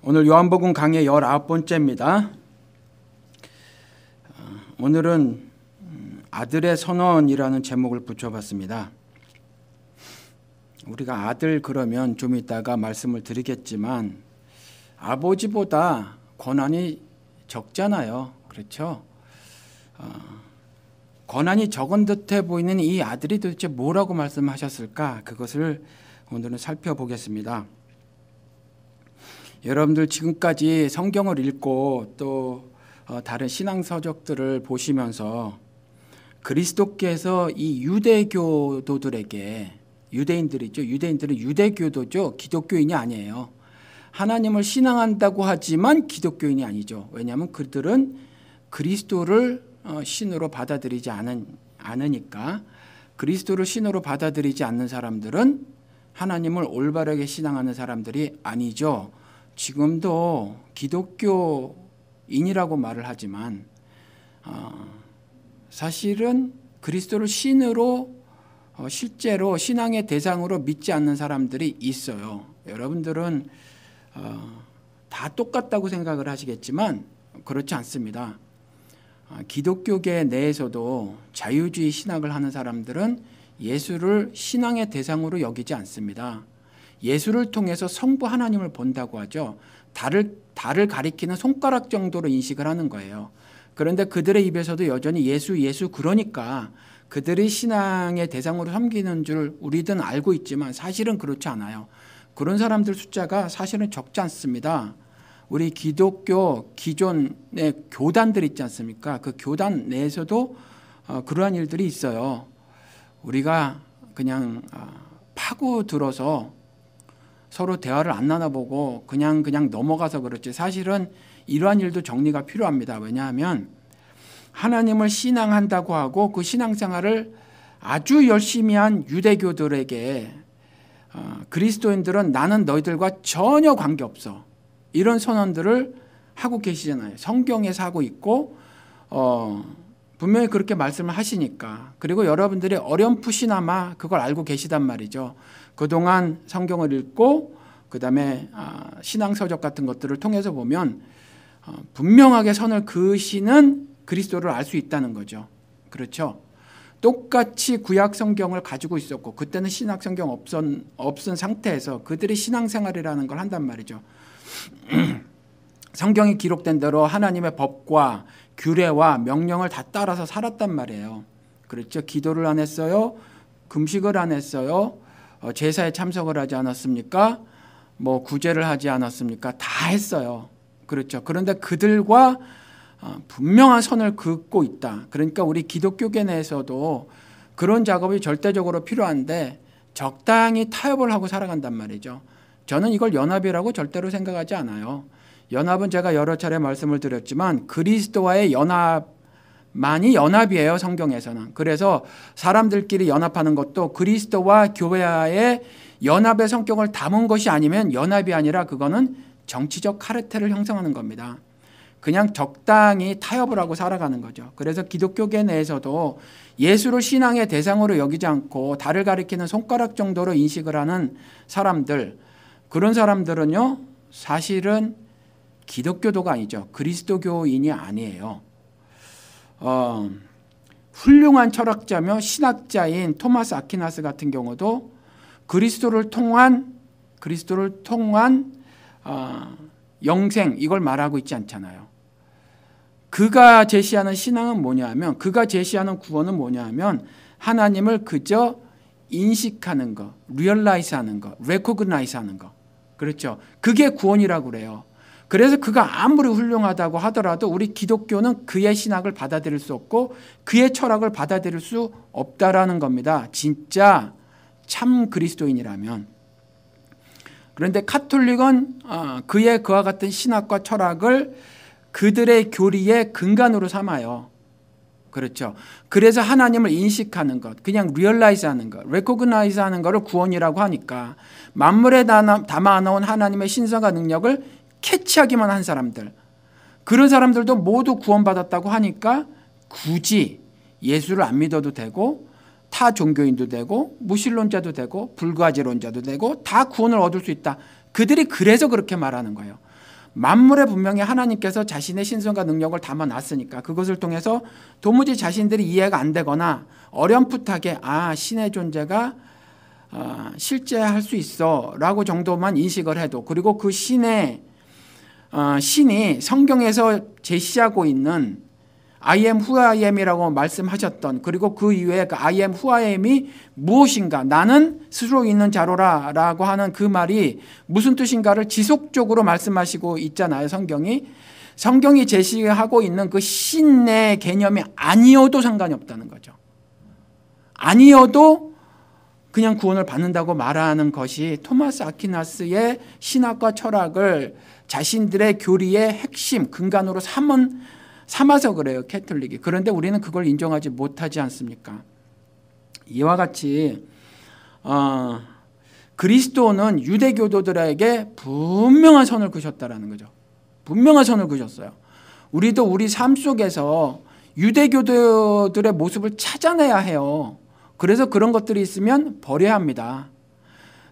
오늘 요한복음 강의 19번째입니다. 오늘은 아들의 선언이라는 제목을 붙여봤습니다. 우리가 아들 그러면 좀 이따가 말씀을 드리겠지만 아버지보다 권한이 적잖아요. 그렇죠? 권한이 적은 듯해 보이는 이 아들이 도대체 뭐라고 말씀하셨을까? 그것을 오늘은 살펴보겠습니다. 여러분들 지금까지 성경을 읽고 또 다른 신앙 서적들을 보시면서 그리스도께서 이 유대교도들에게, 유대인들이죠. 유대인들은 유대교도죠. 기독교인이 아니에요. 하나님을 신앙한다고 하지만 기독교인이 아니죠. 왜냐하면 그들은 그리스도를 신으로 받아들이지 않으니까. 그리스도를 신으로 받아들이지 않는 사람들은 하나님을 올바르게 신앙하는 사람들이 아니죠. 지금도 기독교인이라고 말을 하지만 사실은 그리스도를 신으로 실제로 신앙의 대상으로 믿지 않는 사람들이 있어요. 여러분들은 다 똑같다고 생각을 하시겠지만 그렇지 않습니다. 기독교계 내에서도 자유주의 신학을 하는 사람들은 예수를 신앙의 대상으로 여기지 않습니다. 예수를 통해서 성부 하나님을 본다고 하죠. 달을 가리키는 손가락 정도로 인식을 하는 거예요. 그런데 그들의 입에서도 여전히 예수 그러니까 그들이 신앙의 대상으로 섬기는 줄 우리든 알고 있지만 사실은 그렇지 않아요. 그런 사람들 숫자가 사실은 적지 않습니다. 우리 기독교 기존의 교단들 있지 않습니까? 그 교단 내에서도 그러한 일들이 있어요. 우리가 그냥 파고들어서 서로 대화를 안 나눠보고 그냥 넘어가서 그렇지 사실은 이러한 일도 정리가 필요합니다. 왜냐하면 하나님을 신앙한다고 하고 그 신앙생활을 아주 열심히 한 유대교들에게 그리스도인들은 나는 너희들과 전혀 관계없어. 이런 선언들을 하고 계시잖아요. 성경에서 하고 있고 분명히 그렇게 말씀을 하시니까. 그리고 여러분들이 어렴풋이나마 그걸 알고 계시단 말이죠. 그동안 성경을 읽고 그다음에 신앙서적 같은 것들을 통해서 보면 분명하게 선을 그으시는 그리스도를 알 수 있다는 거죠. 그렇죠? 똑같이 구약 성경을 가지고 있었고 그때는 신약 성경 없은 상태에서 그들이 신앙생활이라는 걸 한단 말이죠. 성경이 기록된 대로 하나님의 법과 규례와 명령을 다 따라서 살았단 말이에요. 그렇죠? 기도를 안 했어요. 금식을 안 했어요. 제사에 참석을 하지 않았습니까? 뭐 구제를 하지 않았습니까? 다 했어요. 그렇죠? 그런데 그들과 분명한 선을 긋고 있다. 그러니까 우리 기독교계 내에서도 그런 작업이 절대적으로 필요한데 적당히 타협을 하고 살아간단 말이죠. 저는 이걸 연합이라고 절대로 생각하지 않아요. 연합은 제가 여러 차례 말씀을 드렸지만 그리스도와의 연합만이 연합이에요. 성경에서는. 그래서 사람들끼리 연합하는 것도 그리스도와 교회와의 연합의 성격을 담은 것이 아니면 연합이 아니라 그거는 정치적 카르텔을 형성하는 겁니다. 그냥 적당히 타협을 하고 살아가는 거죠. 그래서 기독교계 내에서도 예수를 신앙의 대상으로 여기지 않고 달을 가리키는 손가락 정도로 인식을 하는 사람들, 그런 사람들은요 사실은 기독교도가 아니죠. 그리스도교인이 아니에요. 훌륭한 철학자며 신학자인 토마스 아퀴나스 같은 경우도 그리스도를 통한 영생 이걸 말하고 있지 않잖아요. 그가 제시하는 신앙은 뭐냐면 그가 제시하는 구원은 뭐냐면 하나님을 그저 인식하는 거, 리얼라이즈하는 거, 레코그나이즈하는 거. 그렇죠. 그게 구원이라고 그래요. 그래서 그가 아무리 훌륭하다고 하더라도 우리 기독교는 그의 신학을 받아들일 수 없고 그의 철학을 받아들일 수 없다라는 겁니다. 진짜 참 그리스도인이라면. 그런데 카톨릭은 그와 같은 신학과 철학을 그들의 교리의 근간으로 삼아요. 그렇죠. 그래서 하나님을 인식하는 것, 그냥 리얼라이즈하는 것, 레코그나이즈하는 것을 구원이라고 하니까 만물에 담아놓은 하나님의 신성과 능력을 캐치하기만 한 사람들, 그런 사람들도 모두 구원받았다고 하니까 굳이 예수를 안 믿어도 되고 타 종교인도 되고 무신론자도 되고 불가지론자도 되고 다 구원을 얻을 수 있다. 그들이 그래서 그렇게 말하는 거예요. 만물에 분명히 하나님께서 자신의 신성과 능력을 담아놨으니까 그것을 통해서 도무지 자신들이 이해가 안 되거나 어렴풋하게 신의 존재가 실제할 수 있어 라고 정도만 인식을 해도, 그리고 그 신이 성경에서 제시하고 있는 I am who I am이라고 말씀하셨던, 그리고 그 이후에 그 I am who I am이 무엇인가, 나는 스스로 있는 자로라 라고 하는 그 말이 무슨 뜻인가를 지속적으로 말씀하시고 있잖아요. 성경이 제시하고 있는 그 신의 개념이 아니어도 상관이 없다는 거죠. 아니어도 그냥 구원을 받는다고 말하는 것이 토마스 아퀴나스의 신학과 철학을 자신들의 교리의 핵심 근간으로 삼아서 그래요, 캐톨릭이. 그런데 우리는 그걸 인정하지 못하지 않습니까? 이와 같이 그리스도는 유대교도들에게 분명한 선을 그셨다라는 거죠. 분명한 선을 그셨어요. 우리도 우리 삶 속에서 유대교도들의 모습을 찾아내야 해요. 그래서 그런 것들이 있으면 버려야 합니다.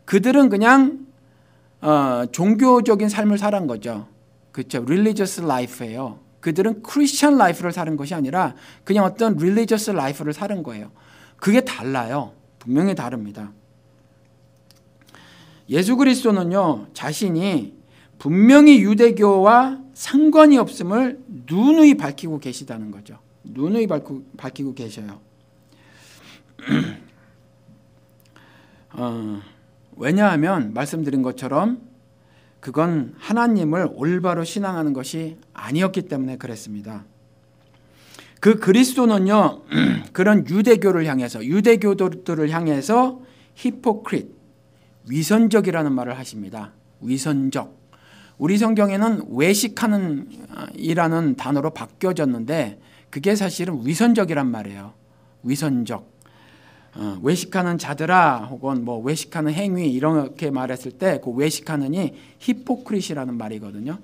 그들은 그냥 종교적인 삶을 살은 거죠. 그렇죠. religious life예요. 그들은 크리스천 라이프를 사는 것이 아니라 그냥 어떤 religious life를 사는 거예요. 그게 달라요. 분명히 다릅니다. 예수 그리스도는요, 자신이 분명히 유대교와 상관이 없음을 누누이 밝히고 계시다는 거죠. 누누이 밝히고 계셔요. 왜냐하면 말씀드린 것처럼 그건 하나님을 올바로 신앙하는 것이 아니었기 때문에 그랬습니다. 그 그리스도는요, 그런 유대교도들을 향해서 히포크릿, 위선적이라는 말을 하십니다. 위선적. 우리 성경에는 외식하는 이라는 단어로 바뀌어졌는데 그게 사실은 위선적이란 말이에요. 위선적. 외식하는 자들아, 혹은 뭐 외식하는 행위, 이렇게 말했을 때 그 외식하는이 히포크릿이라는 말이거든요.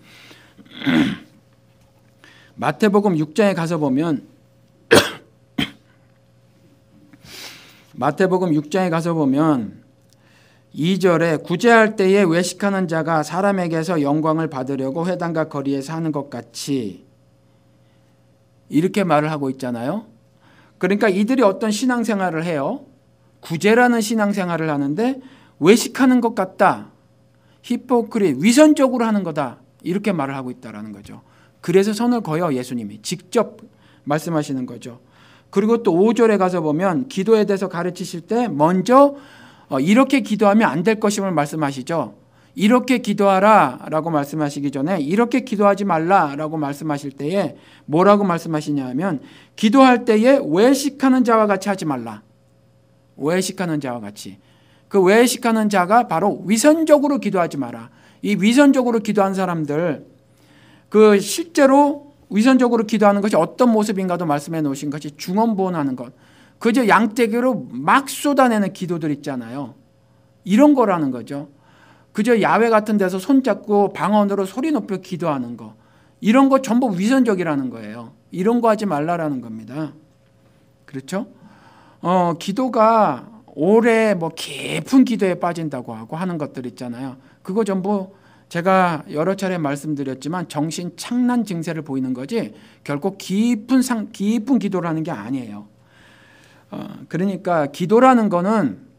마태복음 6장에 가서 보면 마태복음 6장에 가서 보면 2절에 구제할 때에 외식하는 자가 사람에게서 영광을 받으려고 회당과 거리에서 하는 것 같이, 이렇게 말을 하고 있잖아요. 그러니까 이들이 어떤 신앙생활을 해요. 구제라는 신앙생활을 하는데 외식하는 것 같다. 히포크릿, 위선적으로 하는 거다. 이렇게 말을 하고 있다는 거죠. 그래서 선을 그어요. 예수님이 직접 말씀하시는 거죠. 그리고 또 5절에 가서 보면 기도에 대해서 가르치실 때 먼저 이렇게 기도하면 안 될 것임을 말씀하시죠. 이렇게 기도하라 라고 말씀하시기 전에 이렇게 기도하지 말라 라고 말씀하실 때에 뭐라고 말씀하시냐 하면, 기도할 때에 외식하는 자와 같이 하지 말라. 외식하는 자와 같이. 그 외식하는 자가 바로 위선적으로 기도하지 마라. 이 위선적으로 기도한 사람들, 그 실제로 위선적으로 기도하는 것이 어떤 모습인가도 말씀해 놓으신 것이 중언부언하는 것. 그저 양떼기로 막 쏟아내는 기도들 있잖아요. 이런 거라는 거죠. 그저 야외 같은 데서 손잡고 방언으로 소리 높여 기도하는 거, 이런 거 전부 위선적이라는 거예요. 이런 거 하지 말라라는 겁니다. 그렇죠? 기도가 오래 뭐 깊은 기도에 빠진다고 하고 하는 것들 있잖아요. 그거 전부 제가 여러 차례 말씀드렸지만 정신 착란 증세를 보이는 거지 결코 깊은 기도를 하는 게 아니에요. 그러니까 기도라는 거는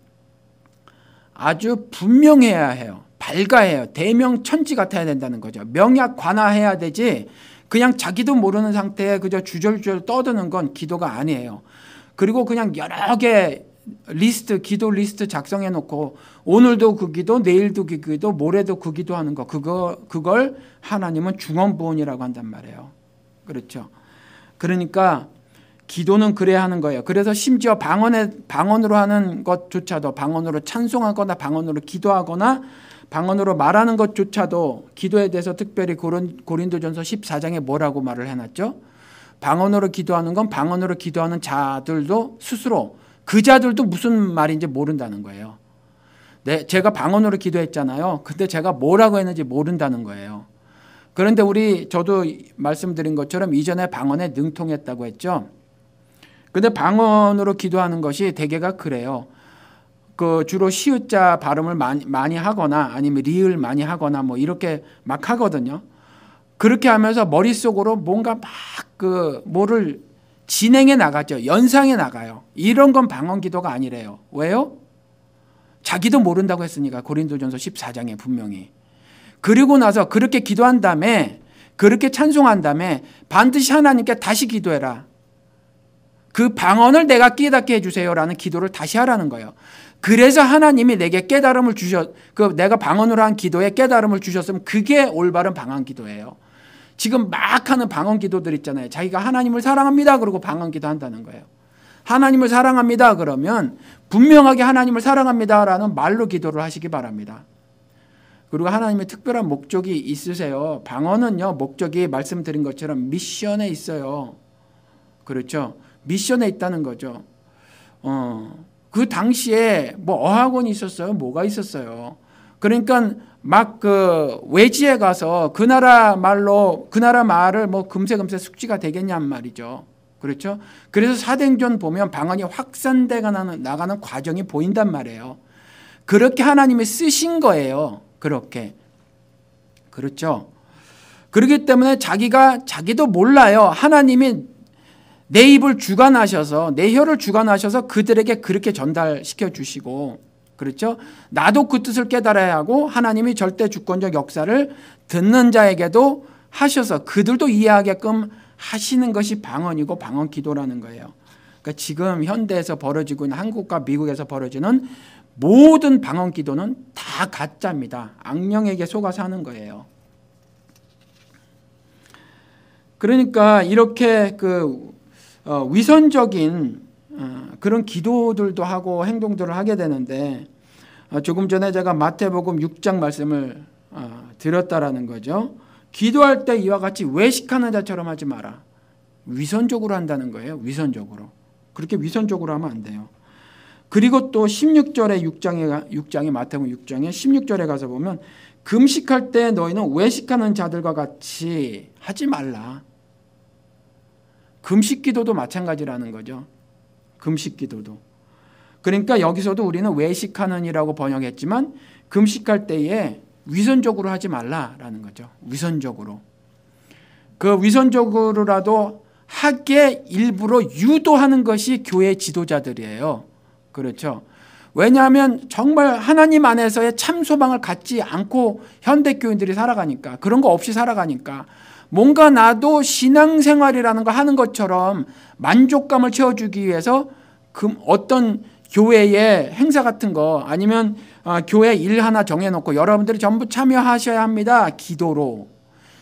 아주 분명해야 해요. 밝아야 해요. 대명천지 같아야 된다는 거죠. 명약관화해야 되지 그냥 자기도 모르는 상태에 그저 주절주절 떠드는 건 기도가 아니에요. 그리고 그냥 여러 개 기도 리스트 작성해 놓고 오늘도 그 기도, 내일도 그 기도, 모레도 그 기도 하는 거, 그걸 하나님은 중언부언이라고 한단 말이에요. 그렇죠. 그러니까 기도는 그래야 하는 거예요. 그래서 심지어 방언으로 하는 것조차도, 방언으로 찬송하거나 방언으로 기도하거나 방언으로 말하는 것조차도 기도에 대해서 특별히 고린도전서 14장에 뭐라고 말을 해놨죠? 방언으로 기도하는 건 방언으로 기도하는 자들도 스스로, 그 자들도 무슨 말인지 모른다는 거예요. 네, 제가 방언으로 기도했잖아요. 근데 제가 뭐라고 했는지 모른다는 거예요. 그런데 저도 말씀드린 것처럼 이전에 방언에 능통했다고 했죠. 근데 방언으로 기도하는 것이 대개가 그래요. 그 주로 시읒자 발음을 많이 하거나 아니면 리을 많이 하거나 뭐 이렇게 막 하거든요. 그렇게 하면서 머릿속으로 뭔가 막 뭐를 진행해 나가죠. 연상해 나가요. 이런 건 방언 기도가 아니래요. 왜요? 자기도 모른다고 했으니까 고린도전서 14장에 분명히. 그리고 나서 그렇게 기도한 다음에 그렇게 찬송한 다음에 반드시 하나님께 다시 기도해라. 그 방언을 내가 깨닫게 해주세요라는 기도를 다시 하라는 거예요. 그래서 하나님이 내게 깨달음을 내가 방언으로 한 기도에 깨달음을 주셨으면 그게 올바른 방언 기도예요. 지금 막 하는 방언 기도들 있잖아요. 자기가 하나님을 사랑합니다. 그러고 방언 기도 한다는 거예요. 하나님을 사랑합니다. 그러면 분명하게 하나님을 사랑합니다라는 말로 기도를 하시기 바랍니다. 그리고 하나님의 특별한 목적이 있으세요. 방언은요, 목적이 말씀드린 것처럼 미션에 있어요. 그렇죠? 미션에 있다는 거죠. 그 당시에 뭐 어학원이 있었어요? 뭐가 있었어요? 그러니까 막 외지에 가서 그 나라 말을 뭐 금세 숙지가 되겠냔 말이죠. 그렇죠? 그래서 사도행전 보면 방언이 확산돼 나가는 과정이 보인단 말이에요. 그렇게 하나님이 쓰신 거예요. 그렇게. 그렇죠? 그렇기 때문에 자기도 몰라요. 하나님이 내 입을 주관하셔서, 내 혀를 주관하셔서 그들에게 그렇게 전달시켜 주시고, 그렇죠? 나도 그 뜻을 깨달아야 하고 하나님이 절대 주권적 역사를 듣는 자에게도 하셔서 그들도 이해하게끔 하시는 것이 방언이고 방언 기도라는 거예요. 그러니까 지금 현대에서 벌어지고 있는 한국과 미국에서 벌어지는 모든 방언 기도는 다 가짜입니다. 악령에게 속아서 하는 거예요. 그러니까 이렇게 위선적인 그런 기도들도 하고 행동들을 하게 되는데, 조금 전에 제가 마태복음 6장 말씀을 드렸다라는 거죠. 기도할 때 이와 같이 외식하는 자처럼 하지 마라. 위선적으로 한다는 거예요. 위선적으로. 그렇게 위선적으로 하면 안 돼요. 그리고 또 16절에 6장에 마태복음 6장에 16절에 가서 보면 금식할 때 너희는 외식하는 자들과 같이 하지 말라. 금식 기도도 마찬가지라는 거죠. 금식 기도도. 그러니까 여기서도 우리는 외식하는이라고 번역했지만 금식할 때에 위선적으로 하지 말라라는 거죠. 위선적으로. 그 위선적으로라도 하게 일부러 유도하는 것이 교회 지도자들이에요. 그렇죠. 왜냐하면 정말 하나님 안에서의 참 소망을 갖지 않고 현대교인들이 살아가니까, 그런 거 없이 살아가니까 뭔가 나도 신앙생활이라는 거 하는 것처럼 만족감을 채워주기 위해서 어떤 교회의 행사 같은 거 아니면 교회 일 하나 정해놓고 여러분들이 전부 참여하셔야 합니다. 기도로.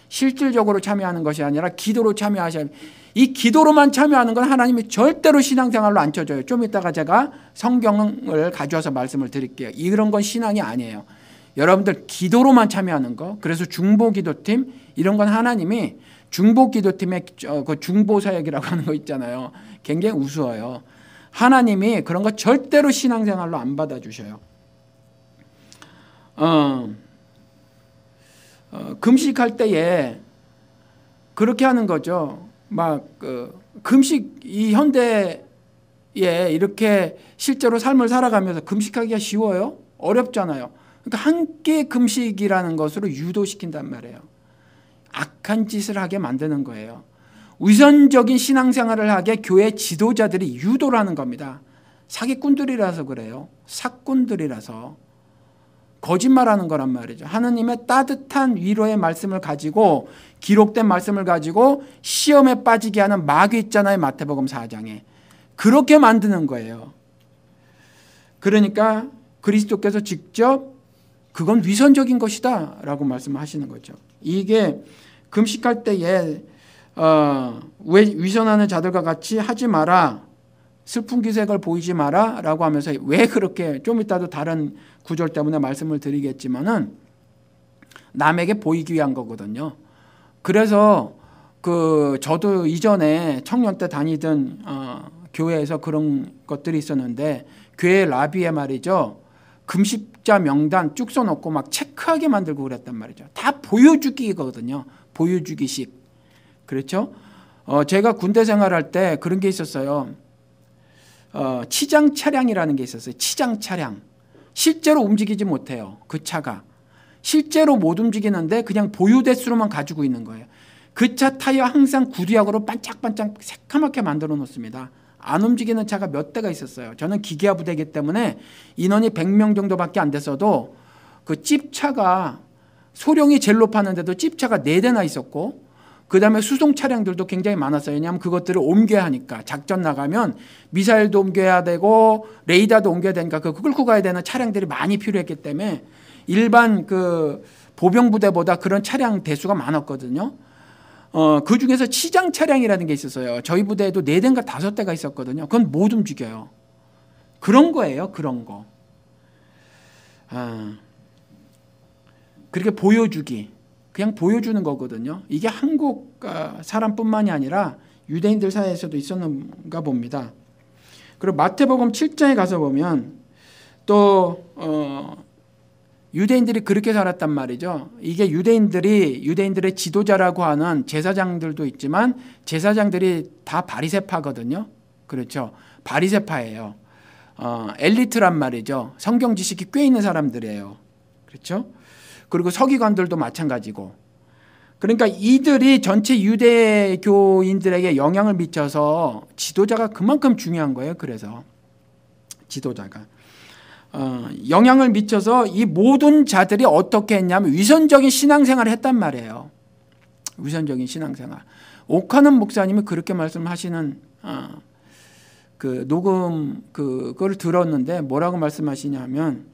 실질적으로 참여하는 것이 아니라 기도로 참여하셔야 합니다. 이 기도로만 참여하는 건 하나님이 절대로 신앙생활로 안 쳐줘요. 좀 이따가 제가 성경을 가져와서 말씀을 드릴게요. 이런 건 신앙이 아니에요. 여러분들 기도로만 참여하는 거, 그래서 중보기도팀 이런 건 하나님이 중보기도팀의 그 중보사역이라고 하는 거 있잖아요. 굉장히 우스워요. 하나님이 그런 거 절대로 신앙생활로 안 받아주셔요. 금식할 때에 그렇게 하는 거죠. 금식, 이 현대에 이렇게 실제로 삶을 살아가면서 금식하기가 쉬워요? 어렵잖아요. 그러니까 함께 금식이라는 것으로 유도시킨단 말이에요. 악한 짓을 하게 만드는 거예요. 위선적인 신앙생활을 하게 교회 지도자들이 유도를 하는 겁니다. 사기꾼들이라서 그래요. 사꾼들이라서. 거짓말하는 거란 말이죠. 하느님의 따뜻한 위로의 말씀을 가지고, 기록된 말씀을 가지고 시험에 빠지게 하는 마귀 있잖아요. 마태복음 4장에. 그렇게 만드는 거예요. 그러니까 그리스도께서 직접 그건 위선적인 것이다 라고 말씀하시는 거죠. 이게 금식할 때에 왜 위선하는 자들과 같이 하지 마라, 슬픈 기색을 보이지 마라 라고 하면서, 왜 그렇게, 좀 이따도 다른 구절 때문에 말씀을 드리겠지만은 남에게 보이기 위한 거거든요. 그래서 저도 이전에 청년 때 다니던 교회에서 그런 것들이 있었는데, 교회 라비에 말이죠, 금식자 명단 쭉 써놓고 막 체크하게 만들고 그랬단 말이죠. 다 보여주기거든요. 보여주기식. 그렇죠? 제가 군대 생활할 때 그런 게 있었어요. 치장 차량이라는 게 있었어요. 치장 차량. 실제로 움직이지 못해요. 그 차가. 실제로 못 움직이는데 그냥 보유 대수로만 가지고 있는 거예요. 그 차 타이어 항상 구두약으로 반짝반짝 새카맣게 만들어 놓습니다. 안 움직이는 차가 몇 대가 있었어요. 저는 기계화 부대이기 때문에 인원이 100명 정도밖에 안 됐어도 그 찝차가 소령이 제일 높았는데도 찝차가 4대나 있었고, 그 다음에 수송 차량들도 굉장히 많았어요. 왜냐하면 그것들을 옮겨야 하니까. 작전 나가면 미사일도 옮겨야 되고 레이더도 옮겨야 되니까 그걸 끌고 가야 되는 차량들이 많이 필요했기 때문에 일반 그 보병 부대보다 그런 차량 대수가 많았거든요. 그 중에서 치장 차량이라는 게 있었어요. 저희 부대에도 4대인가 5대가 있었거든요. 그건 못 움직여요. 그런 거예요. 그런 거. 그렇게 보여주기. 그냥 보여주는 거거든요. 이게 한국 사람뿐만이 아니라 유대인들 사이에서도 있었는가 봅니다. 그리고 마태복음 7장에 가서 보면 또 유대인들이 그렇게 살았단 말이죠. 이게 유대인들의 지도자라고 하는 제사장들도 있지만 제사장들이 다 바리새파거든요. 그렇죠. 바리새파예요. 엘리트란 말이죠. 성경 지식이 꽤 있는 사람들이에요. 그렇죠. 그리고 서기관들도 마찬가지고. 그러니까 이들이 전체 유대교인들에게 영향을 미쳐서 지도자가 그만큼 중요한 거예요. 그래서 지도자가 영향을 미쳐서 이 모든 자들이 어떻게 했냐면 위선적인 신앙생활을 했단 말이에요. 위선적인 신앙생활. 오카는 목사님이 그렇게 말씀하시는 그 녹음 그걸 들었는데 뭐라고 말씀하시냐면,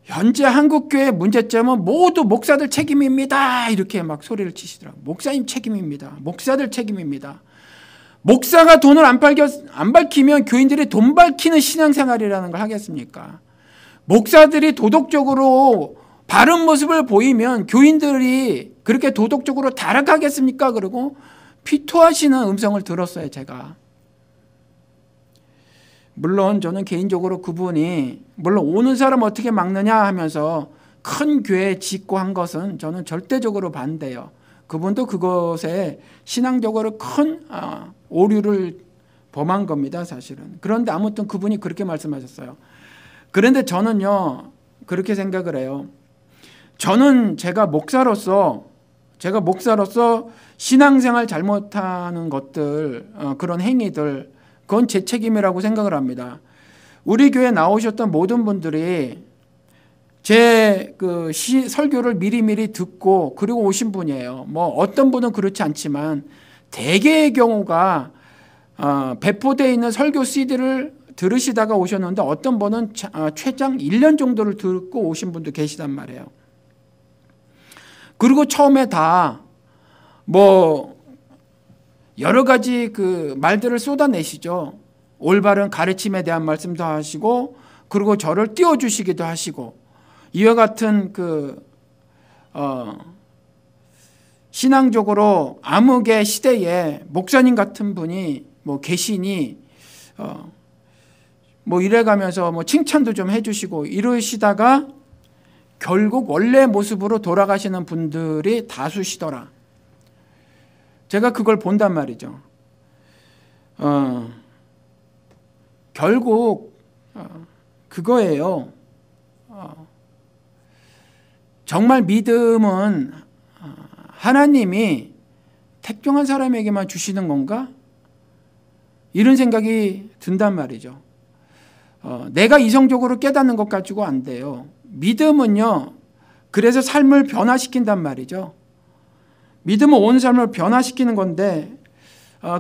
현재 한국교회 문제점은 모두 목사들 책임입니다. 이렇게 막 소리를 치시더라고요. 목사님 책임입니다. 목사들 책임입니다. 목사가 돈을 안 밝히면 교인들이 돈 밝히는 신앙생활이라는 걸 하겠습니까? 목사들이 도덕적으로 바른 모습을 보이면 교인들이 그렇게 도덕적으로 타락하겠습니까? 그러고 피토하시는 음성을 들었어요, 제가. 물론 저는 개인적으로 그분이 물론 오는 사람 어떻게 막느냐 하면서 큰 교회 짓고 한 것은 저는 절대적으로 반대요. 그분도 그것에 신앙적으로 큰 오류를 범한 겁니다, 사실은. 그런데 아무튼 그분이 그렇게 말씀하셨어요. 그런데 저는요, 그렇게 생각을 해요. 저는 제가 목사로서 신앙생활 잘못하는 것들, 그런 행위들, 그건 제 책임이라고 생각을 합니다. 우리 교회 나오셨던 모든 분들이 제 그 설교를 미리미리 듣고 그리고 오신 분이에요. 뭐 어떤 분은 그렇지 않지만 대개의 경우가 배포되어 있는 설교 CD를 들으시다가 오셨는데 어떤 분은 최장 1년 정도를 듣고 오신 분도 계시단 말이에요. 그리고 처음에 다 뭐 여러 가지 그 말들을 쏟아내시죠. 올바른 가르침에 대한 말씀도 하시고, 그리고 저를 띄워주시기도 하시고, 이와 같은 신앙적으로 암흑의 시대에 목사님 같은 분이 뭐 계시니 뭐 이래가면서 뭐 칭찬도 좀 해주시고 이러시다가 결국 원래 모습으로 돌아가시는 분들이 다수시더라. 제가 그걸 본단 말이죠. 결국 그거예요. 정말 믿음은 하나님이 택정한 사람에게만 주시는 건가? 이런 생각이 든단 말이죠. 내가 이성적으로 깨닫는 것 가지고 안 돼요. 믿음은요, 그래서 삶을 변화시킨단 말이죠. 믿음은 온 삶을 변화시키는 건데,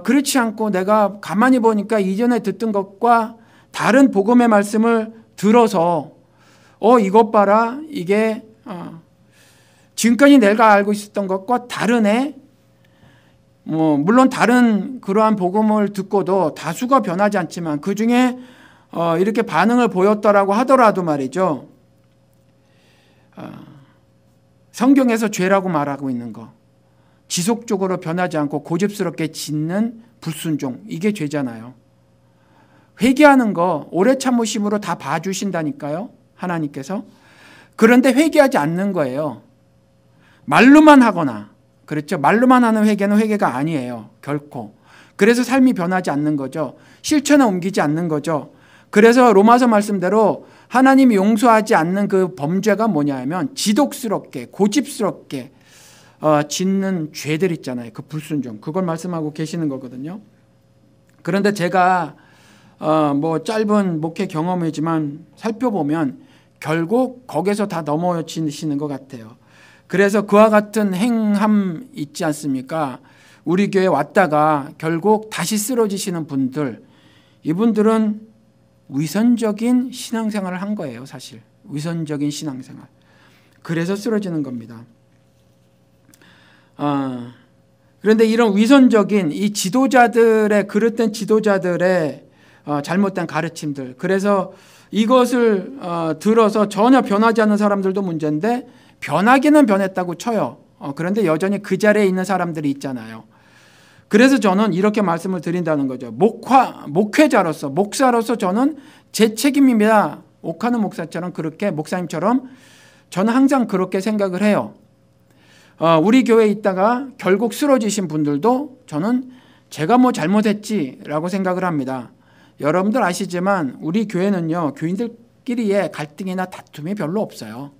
그렇지 않고 내가 가만히 보니까 이전에 듣던 것과 다른 복음의 말씀을 들어서 이것 봐라, 이게 지금까지 내가 알고 있었던 것과 다르네. 물론 다른 그러한 복음을 듣고도 다수가 변하지 않지만 그 중에 이렇게 반응을 보였더라고 하더라도 말이죠. 성경에서 죄라고 말하고 있는 거, 지속적으로 변하지 않고 고집스럽게 짓는 불순종, 이게 죄잖아요. 회개하는 거 오래 참으심으로 다 봐주신다니까요, 하나님께서. 그런데 회개하지 않는 거예요. 말로만 하거나, 그렇죠. 말로만 하는 회개는 회개가 아니에요, 결코. 그래서 삶이 변하지 않는 거죠. 실천에 옮기지 않는 거죠. 그래서 로마서 말씀대로 하나님이 용서하지 않는 그 범죄가 뭐냐 하면 지독스럽게 고집스럽게 짓는 죄들 있잖아요. 그 불순종, 그걸 말씀하고 계시는 거거든요. 그런데 제가 뭐 짧은 목회 경험이지만 살펴보면 결국 거기서 다 넘어지시는 것 같아요. 그래서 그와 같은 행함 있지 않습니까? 우리 교회 왔다가 결국 다시 쓰러지시는 분들, 이분들은 위선적인 신앙생활을 한 거예요. 사실 위선적인 신앙생활. 그래서 쓰러지는 겁니다. 그런데 이런 위선적인 이 지도자들의, 그릇된 지도자들의 잘못된 가르침들, 그래서 이것을 들어서 전혀 변하지 않는 사람들도 문제인데 변하기는 변했다고 쳐요. 그런데 여전히 그 자리에 있는 사람들이 있잖아요. 그래서 저는 이렇게 말씀을 드린다는 거죠. 목회자로서, 목사로서 저는 제 책임입니다. 옥하는 목사처럼, 그렇게 목사님처럼 저는 항상 그렇게 생각을 해요. 우리 교회에 있다가 결국 쓰러지신 분들도 저는 제가 뭐 잘못했지라고 생각을 합니다. 여러분들 아시지만 우리 교회는요, 교인들끼리의 갈등이나 다툼이 별로 없어요.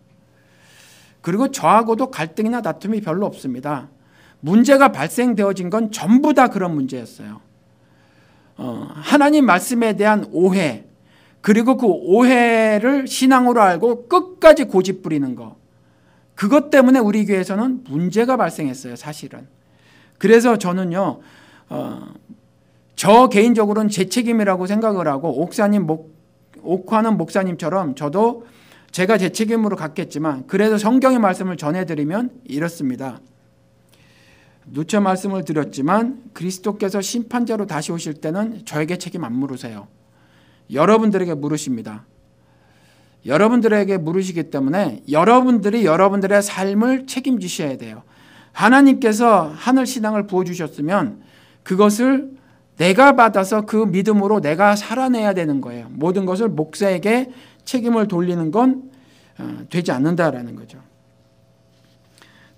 그리고 저하고도 갈등이나 다툼이 별로 없습니다. 문제가 발생되어진 건 전부 다 그런 문제였어요. 하나님 말씀에 대한 오해, 그리고 그 오해를 신앙으로 알고 끝까지 고집 부리는 거, 그것 때문에 우리 교회에서는 문제가 발생했어요. 사실은. 그래서 저는요, 저 개인적으로는 제 책임이라고 생각을 하고, 옥화는 목사님처럼 저도 제가 제 책임으로 갖겠지만, 그래도 성경의 말씀을 전해드리면 이렇습니다. 누차 말씀을 드렸지만 그리스도께서 심판자로 다시 오실 때는 저에게 책임 안 물으세요. 여러분들에게 물으십니다. 여러분들에게 물으시기 때문에 여러분들이 여러분들의 삶을 책임지셔야 돼요. 하나님께서 하늘 신앙을 부어주셨으면 그것을 내가 받아서 그 믿음으로 내가 살아내야 되는 거예요. 모든 것을 목사에게 책임을 돌리는 건 되지 않는다라는 거죠.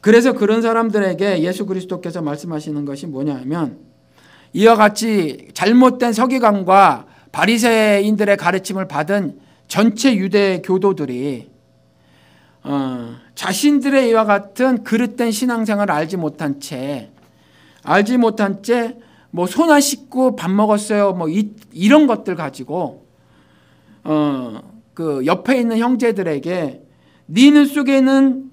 그래서 그런 사람들에게 예수 그리스도께서 말씀하시는 것이 뭐냐면, 이와 같이 잘못된 서기관과 바리새인들의 가르침을 받은 전체 유대 교도들이 자신들의 이와 같은 그릇된 신앙생활을 알지 못한 채 뭐 손 안 씻고 밥 먹었어요, 뭐 이런 것들 가지고 그 옆에 있는 형제들에게 네 눈 속에는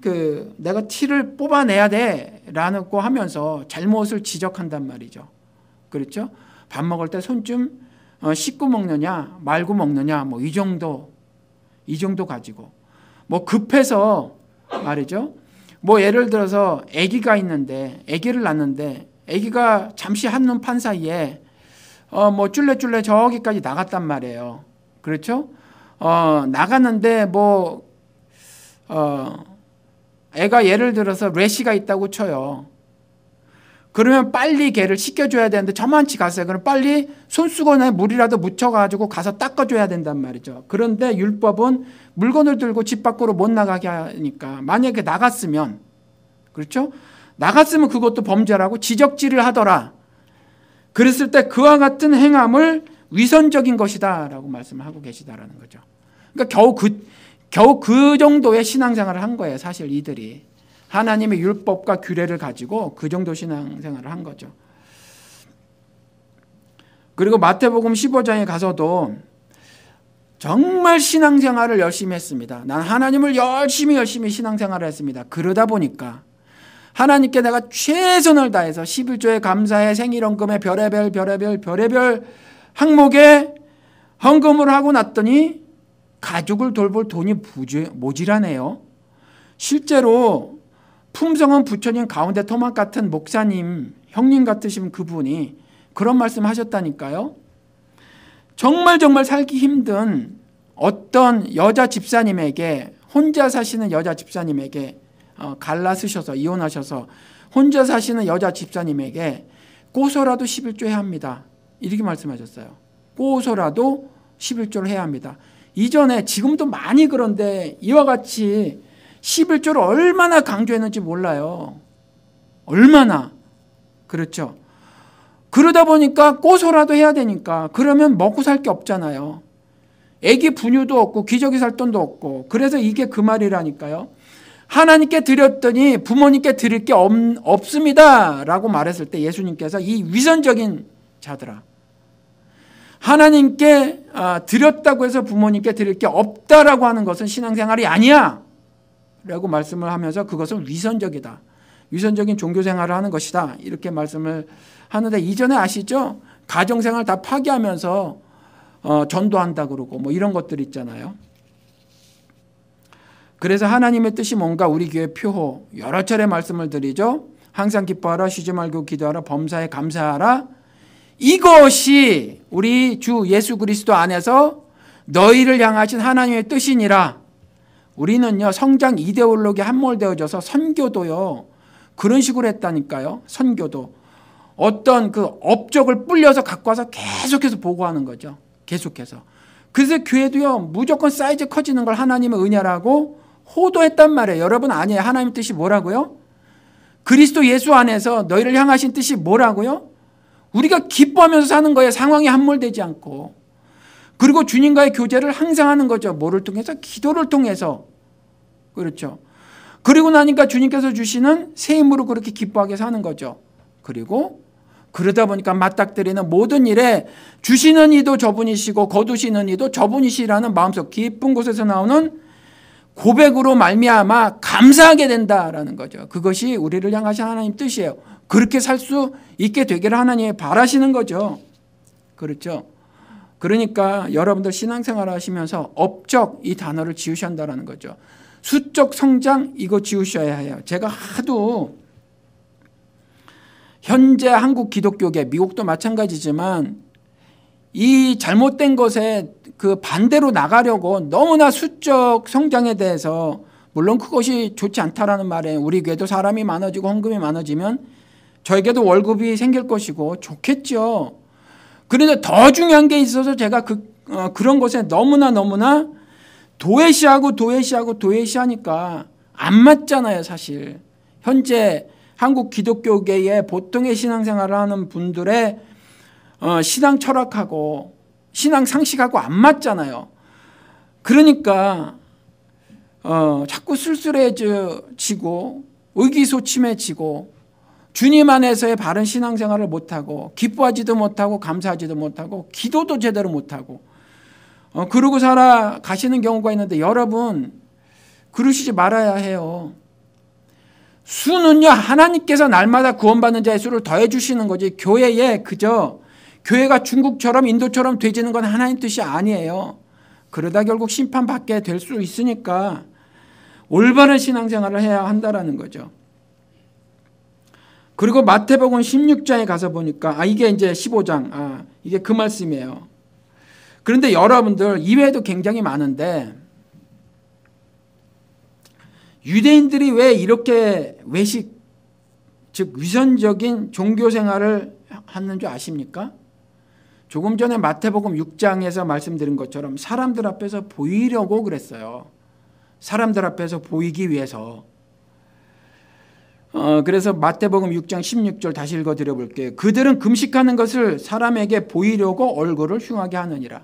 내가 티를 뽑아내야 돼라고 하면서 잘못을 지적한단 말이죠. 그렇죠? 밥 먹을 때 손 좀 씻고 먹느냐 말고 먹느냐, 뭐 이 정도 가지고 뭐 급해서 말이죠. 뭐 예를 들어서 아기가 있는데, 아기를 낳는데 아기가 잠시 한눈 판 사이에 뭐 쫄래쫄래 저기까지 나갔단 말이에요. 그렇죠? 나갔는데 뭐 애가 예를 들어서 래시가 있다고 쳐요. 그러면 빨리 걔를 씻겨줘야 되는데 저만치 갔어요. 그럼 빨리 손수건에 물이라도 묻혀가지고 가서 닦아줘야 된단 말이죠. 그런데 율법은 물건을 들고 집 밖으로 못 나가게 하니까, 만약에 나갔으면, 그렇죠? 나갔으면 그것도 범죄라고 지적질을 하더라. 그랬을 때 그와 같은 행함을 위선적인 것이다 라고 말씀을 하고 계시다라는 거죠. 그러니까 겨우 그 정도의 신앙생활을 한 거예요. 사실 이들이 하나님의 율법과 규례를 가지고 그 정도 신앙생활을 한 거죠. 그리고 마태복음 15장에 가서도 정말 신앙생활을 열심히 했습니다. 난 하나님을 열심히 신앙생활을 했습니다. 그러다 보니까 하나님께 내가 최선을 다해서 11조에 감사해 생일헌금에 별의별 항목에 헌금을 하고 났더니 가족을 돌볼 돈이 모자라네요. 실제로 품성은 부처님 가운데 토막 같은 목사님, 형님 같으신 그분이 그런 말씀 하셨다니까요. 정말 살기 힘든 어떤 여자 집사님에게, 혼자 사시는 여자 집사님에게 갈라 쓰셔서 이혼하셔서 혼자 사시는 여자 집사님에게 꼬소라도 11조 해야 합니다. 이렇게 말씀하셨어요. 꼬소라도 11조를 해야 합니다. 이전에, 지금도 많이 그런데 이와 같이 11조를 얼마나 강조했는지 몰라요. 얼마나. 그렇죠. 그러다 보니까 꼬소라도 해야 되니까, 그러면 먹고 살 게 없잖아요. 애기 분유도 없고 기저귀 살 돈도 없고. 그래서 이게 그 말이라니까요. 하나님께 드렸더니 부모님께 드릴 게 없습니다 라고 말했을 때 예수님께서 이 위선적인 자들아, 하나님께 드렸다고 해서 부모님께 드릴 게 없다라고 하는 것은 신앙생활이 아니야 라고 말씀을 하면서 그것은 위선적이다, 위선적인 종교생활을 하는 것이다, 이렇게 말씀을 하는데, 이전에 아시죠? 가정생활 다 파괴하면서 전도한다 그러고 뭐 이런 것들 있잖아요. 그래서 하나님의 뜻이 뭔가 우리 교회 표호 여러 차례 말씀을 드리죠. 항상 기뻐하라, 쉬지 말고 기도하라, 범사에 감사하라. 이것이 우리 주 예수 그리스도 안에서 너희를 향하신 하나님의 뜻이니라. 우리는요, 성장 이데올로기에 함몰되어져서 선교도요 그런 식으로 했다니까요. 선교도 어떤 그 업적을 불려서 갖고 와서 계속해서 보고하는 거죠. 계속해서. 그래서 교회도요 무조건 사이즈 커지는 걸 하나님의 은혜라고 호도했단 말이에요. 여러분 아니에요. 하나님의 뜻이 뭐라고요? 그리스도 예수 안에서 너희를 향하신 뜻이 뭐라고요? 우리가 기뻐하면서 사는 거예요. 상황에 함몰되지 않고. 그리고 주님과의 교제를 항상 하는 거죠. 뭐를 통해서? 기도를 통해서. 그렇죠. 그리고 나니까 주님께서 주시는 새 힘으로 그렇게 기뻐하게 사는 거죠. 그리고 그러다 보니까 맞닥뜨리는 모든 일에 주시는 이도 저분이시고 거두시는 이도 저분이시라는 마음속 깊은 곳에서 나오는 고백으로 말미암아 감사하게 된다라는 거죠. 그것이 우리를 향하신 하나님 뜻이에요. 그렇게 살 수 있게 되기를 하나님이 바라시는 거죠. 그렇죠. 그러니까 여러분들 신앙생활 하시면서 업적 이 단어를 지우셔야 한다는 거죠. 수적 성장 이거 지우셔야 해요. 제가 하도 현재 한국 기독교계, 미국도 마찬가지지만 이 잘못된 것에 그 반대로 나가려고 너무나 수적 성장에 대해서, 물론 그것이 좋지 않다라는 말에 우리 교회도 사람이 많아지고 헌금이 많아지면 저에게도 월급이 생길 것이고 좋겠죠. 그런데 더 중요한 게 있어서 제가 그런 것에 너무나 도외시하니까 안 맞잖아요, 사실. 현재 한국 기독교계의 보통의 신앙생활을 하는 분들의 신앙 철학하고 신앙 상식하고 안 맞잖아요. 그러니까 자꾸 쓸쓸해지고 의기소침해지고 주님 안에서의 바른 신앙생활을 못하고 기뻐하지도 못하고 감사하지도 못하고 기도도 제대로 못하고 그러고 살아가시는 경우가 있는데, 여러분 그러시지 말아야 해요. 수는요 하나님께서 날마다 구원받는 자의 수를 더해 주시는 거지, 교회에 그저 교회가 중국처럼 인도처럼 되지는 건 하나님 뜻이 아니에요. 그러다 결국 심판받게 될 수 있으니까 올바른 신앙생활을 해야 한다라는 거죠. 그리고 마태복음 16장에 가서 보니까 이게 이제 15장 이게 그 말씀이에요. 그런데 여러분들 이외에도 굉장히 많은데, 유대인들이 왜 이렇게 외식, 즉 위선적인 종교생활을 하는 줄 아십니까? 조금 전에 마태복음 6장에서 말씀드린 것처럼 사람들 앞에서 보이려고 그랬어요. 사람들 앞에서 보이기 위해서. 그래서 마태복음 6장 16절 다시 읽어드려 볼게요. 그들은 금식하는 것을 사람에게 보이려고 얼굴을 흉하게 하느니라.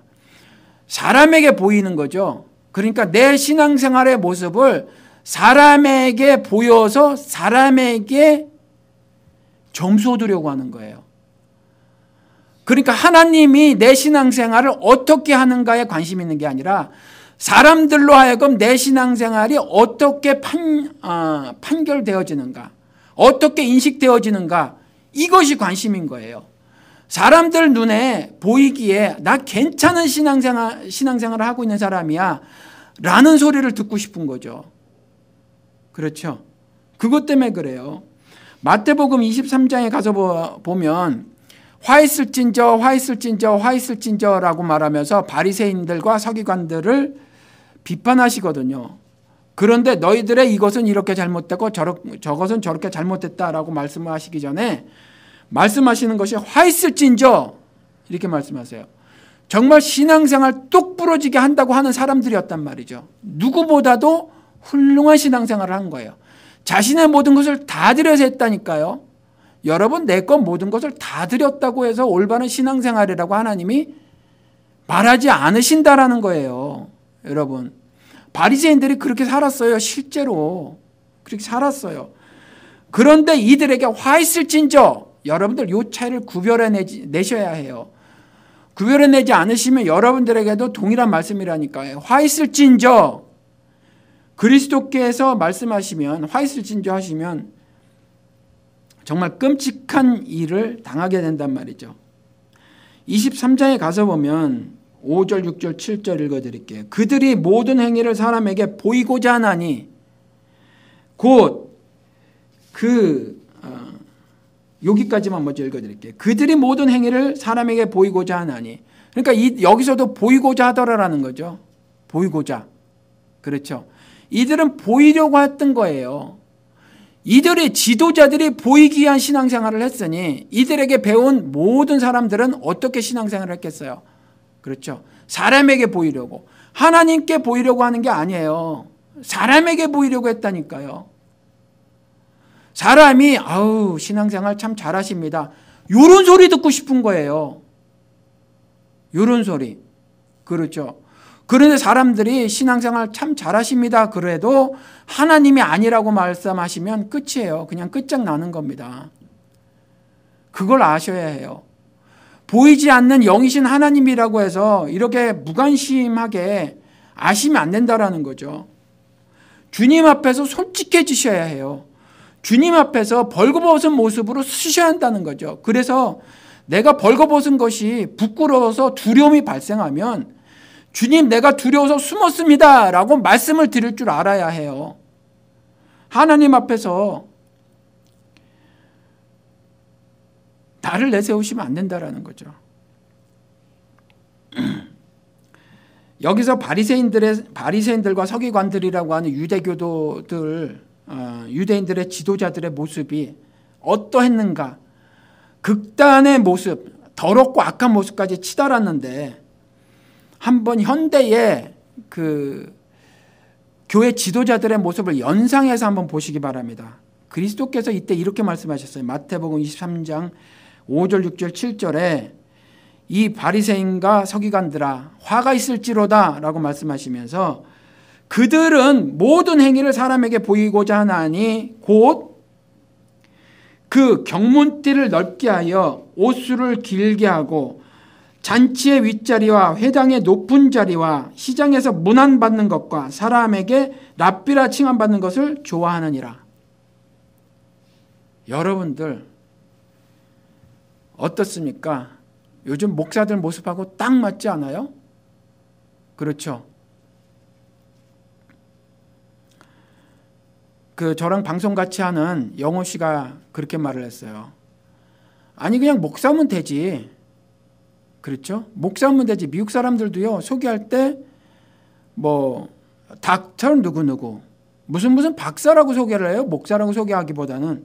사람에게 보이는 거죠. 그러니까 내 신앙생활의 모습을 사람에게 보여서 사람에게 점수 얻으려고 하는 거예요. 그러니까 하나님이 내 신앙생활을 어떻게 하는가에 관심 있는 게 아니라 사람들로 하여금 내 신앙생활이 어떻게 판결되어지는가, 어떻게 인식되어지는가, 이것이 관심인 거예요. 사람들 눈에 보이기에 나 괜찮은 신앙생활을 하고 있는 사람이야 라는 소리를 듣고 싶은 거죠. 그렇죠. 그것 때문에 그래요. 마태복음 23장에 가서 보면 화 있을진저라고 말하면서 바리새인들과 서기관들을 비판하시거든요. 그런데 너희들의 이것은 이렇게 잘못되고 저것은 저렇게 잘못됐다라고 말씀하시기 전에 말씀하시는 것이 화 있을진저 이렇게 말씀하세요. 정말 신앙생활 똑 부러지게 한다고 하는 사람들이었단 말이죠. 누구보다도 훌륭한 신앙생활을 한 거예요. 자신의 모든 것을 다 드려서 했다니까요. 여러분 내 것 모든 것을 다 드렸다고 해서 올바른 신앙생활이라고 하나님이 말하지 않으신다라는 거예요. 여러분, 바리새인들이 그렇게 살았어요. 실제로 그렇게 살았어요. 그런데 이들에게 화 있을진저, 여러분들 이 차이를 구별해내셔야 해요. 구별해내지 않으시면 여러분들에게도 동일한 말씀이라니까요. 화 있을진저, 그리스도께서 말씀하시면, 화 있을진저 하시면 정말 끔찍한 일을 당하게 된단 말이죠. 23장에 가서 보면 5절, 6절, 7절 읽어드릴게요. 그들이 모든 행위를 사람에게 보이고자 하나니, 곧 여기까지만 먼저 읽어드릴게요. 그들이 모든 행위를 사람에게 보이고자 하나니. 그러니까 여기서도 보이고자 하더라라는 거죠. 보이고자. 그렇죠. 이들은 보이려고 했던 거예요. 이들의 지도자들이 보이기 위한 신앙생활을 했으니 이들에게 배운 모든 사람들은 어떻게 신앙생활을 했겠어요? 그렇죠. 사람에게 보이려고. 하나님께 보이려고 하는 게 아니에요. 사람에게 보이려고 했다니까요. 사람이 아우 신앙생활 참 잘하십니다. 이런 소리 듣고 싶은 거예요. 이런 소리. 그렇죠. 그런데 사람들이 신앙생활 참 잘하십니다. 그래도 하나님이 아니라고 말씀하시면 끝이에요. 그냥 끝장나는 겁니다. 그걸 아셔야 해요. 보이지 않는 영이신 하나님이라고 해서 이렇게 무관심하게 아시면 안 된다라는 거죠. 주님 앞에서 솔직해지셔야 해요. 주님 앞에서 벌거벗은 모습으로 서셔야 한다는 거죠. 그래서 내가 벌거벗은 것이 부끄러워서 두려움이 발생하면 주님, 내가 두려워서 숨었습니다 라고 말씀을 드릴 줄 알아야 해요. 하나님 앞에서 나를 내세우시면 안 된다라는 거죠. 여기서 바리새인들과 서기관들이라고 하는 유대인들의 지도자들의 모습이 어떠했는가? 극단의 모습, 더럽고 악한 모습까지 치달았는데 한번 현대의 교회 지도자들의 모습을 연상해서 한번 보시기 바랍니다. 그리스도께서 이때 이렇게 말씀하셨어요. 마태복음 23장 5절, 6절, 7절에 이 바리새인과 서기관들아 화가 있을지로다 라고 말씀하시면서 그들은 모든 행위를 사람에게 보이고자 하나니 곧 그 경문띠를 넓게 하여 옷수를 길게 하고 잔치의 윗자리와 회당의 높은 자리와 시장에서 문안받는 것과 사람에게 랍비라 칭함받는 것을 좋아하느니라. 여러분들 어떻습니까? 요즘 목사들 모습하고 딱 맞지 않아요? 그렇죠. 저랑 방송 같이 하는 영호 씨가 그렇게 말을 했어요. 아니 그냥 목사면 되지. 그렇죠? 목사면 되지. 미국 사람들도요. 소개할 때 닥터 누구누구 무슨 박사라고 소개를 해요. 목사라고 소개하기보다는.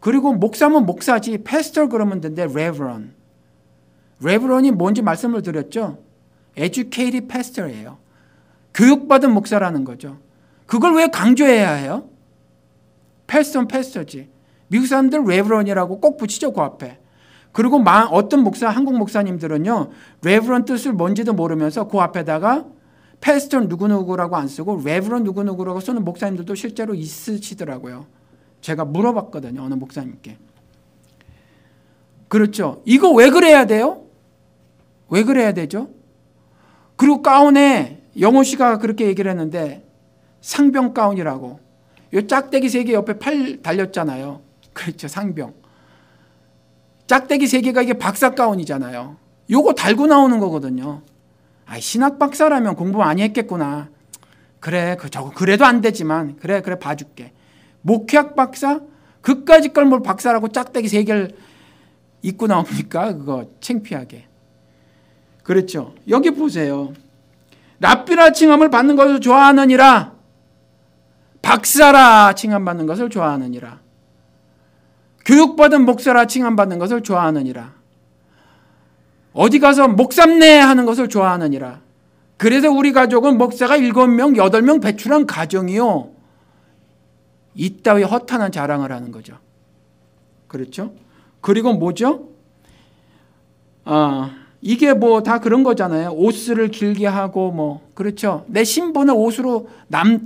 그리고 목사면 목사지. 패스터 그러면 되는데 레버런. 레버런이 뭔지 말씀을 드렸죠. educated pastor예요. 교육받은 목사라는 거죠. 그걸 왜 강조해야 해요? 패스터는 패스터지. 미국 사람들 레버런이라고 꼭 붙이죠. 그 앞에. 그리고 어떤 한국 목사님들은요. 레버런 뜻을 뭔지도 모르면서 그 앞에다가 패스터 누구누구라고 안 쓰고 레버런 누구누구라고 쓰는 목사님들도 실제로 있으시더라고요. 제가 물어봤거든요. 어느 목사님께. 그렇죠. 이거 왜 그래야 돼요? 왜 그래야 되죠? 그리고 가운에 영호 씨가 그렇게 얘기를 했는데 상병 가운이라고. 요 짝대기 3개 옆에 팔 달렸잖아요. 그렇죠. 상병. 짝대기 3개가 이게 박사 가운이잖아요. 요거 달고 나오는 거거든요. 신학 박사라면 공부 많이 했겠구나. 그래, 저거 그래도 안 되지만 그래 봐줄게. 목회학 박사? 그까짓 걸 뭘 박사라고 짝대기 3개를 입고 나옵니까? 그거 창피하게. 그렇죠. 여기 보세요. 랍비라 칭함을 받는 것을 좋아하느니라. 박사라 칭함받는 것을 좋아하느니라. 교육받은 목사라 칭함받는 것을 좋아하느니라. 어디 가서 목삼내 하는 것을 좋아하느니라. 그래서 우리 가족은 목사가 7명, 8명 배출한 가정이요. 이따위 허탄한 자랑을 하는 거죠. 그렇죠? 그리고 뭐죠? 이게 뭐 다 그런 거잖아요. 옷을 길게 하고 뭐 그렇죠. 내 신분을 옷으로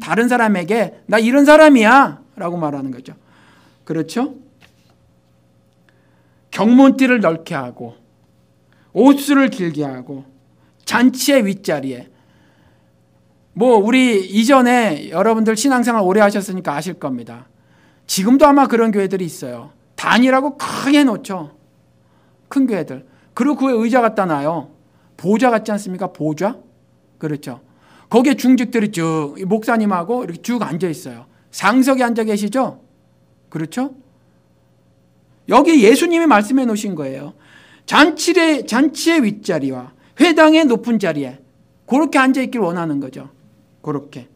다른 사람에게 나 이런 사람이야 라고 말하는 거죠. 그렇죠. 경문띠를 넓게 하고 옷수를 길게 하고 잔치의 윗자리에 뭐 우리 이전에 여러분들 신앙생활 오래 하셨으니까 아실 겁니다. 지금도 아마 그런 교회들이 있어요. 단이라고 크게 해놓죠. 큰 교회들. 그리고 그 의자 갖다 놔요. 보좌 같지 않습니까? 보좌? 그렇죠. 거기에 중직들이 쭉 목사님하고 이렇게 쭉 앉아 있어요. 상석에 앉아 계시죠? 그렇죠? 여기 예수님이 말씀해 놓으신 거예요. 잔치의 윗자리와 회당의 높은 자리에 그렇게 앉아 있길 원하는 거죠. 그렇게.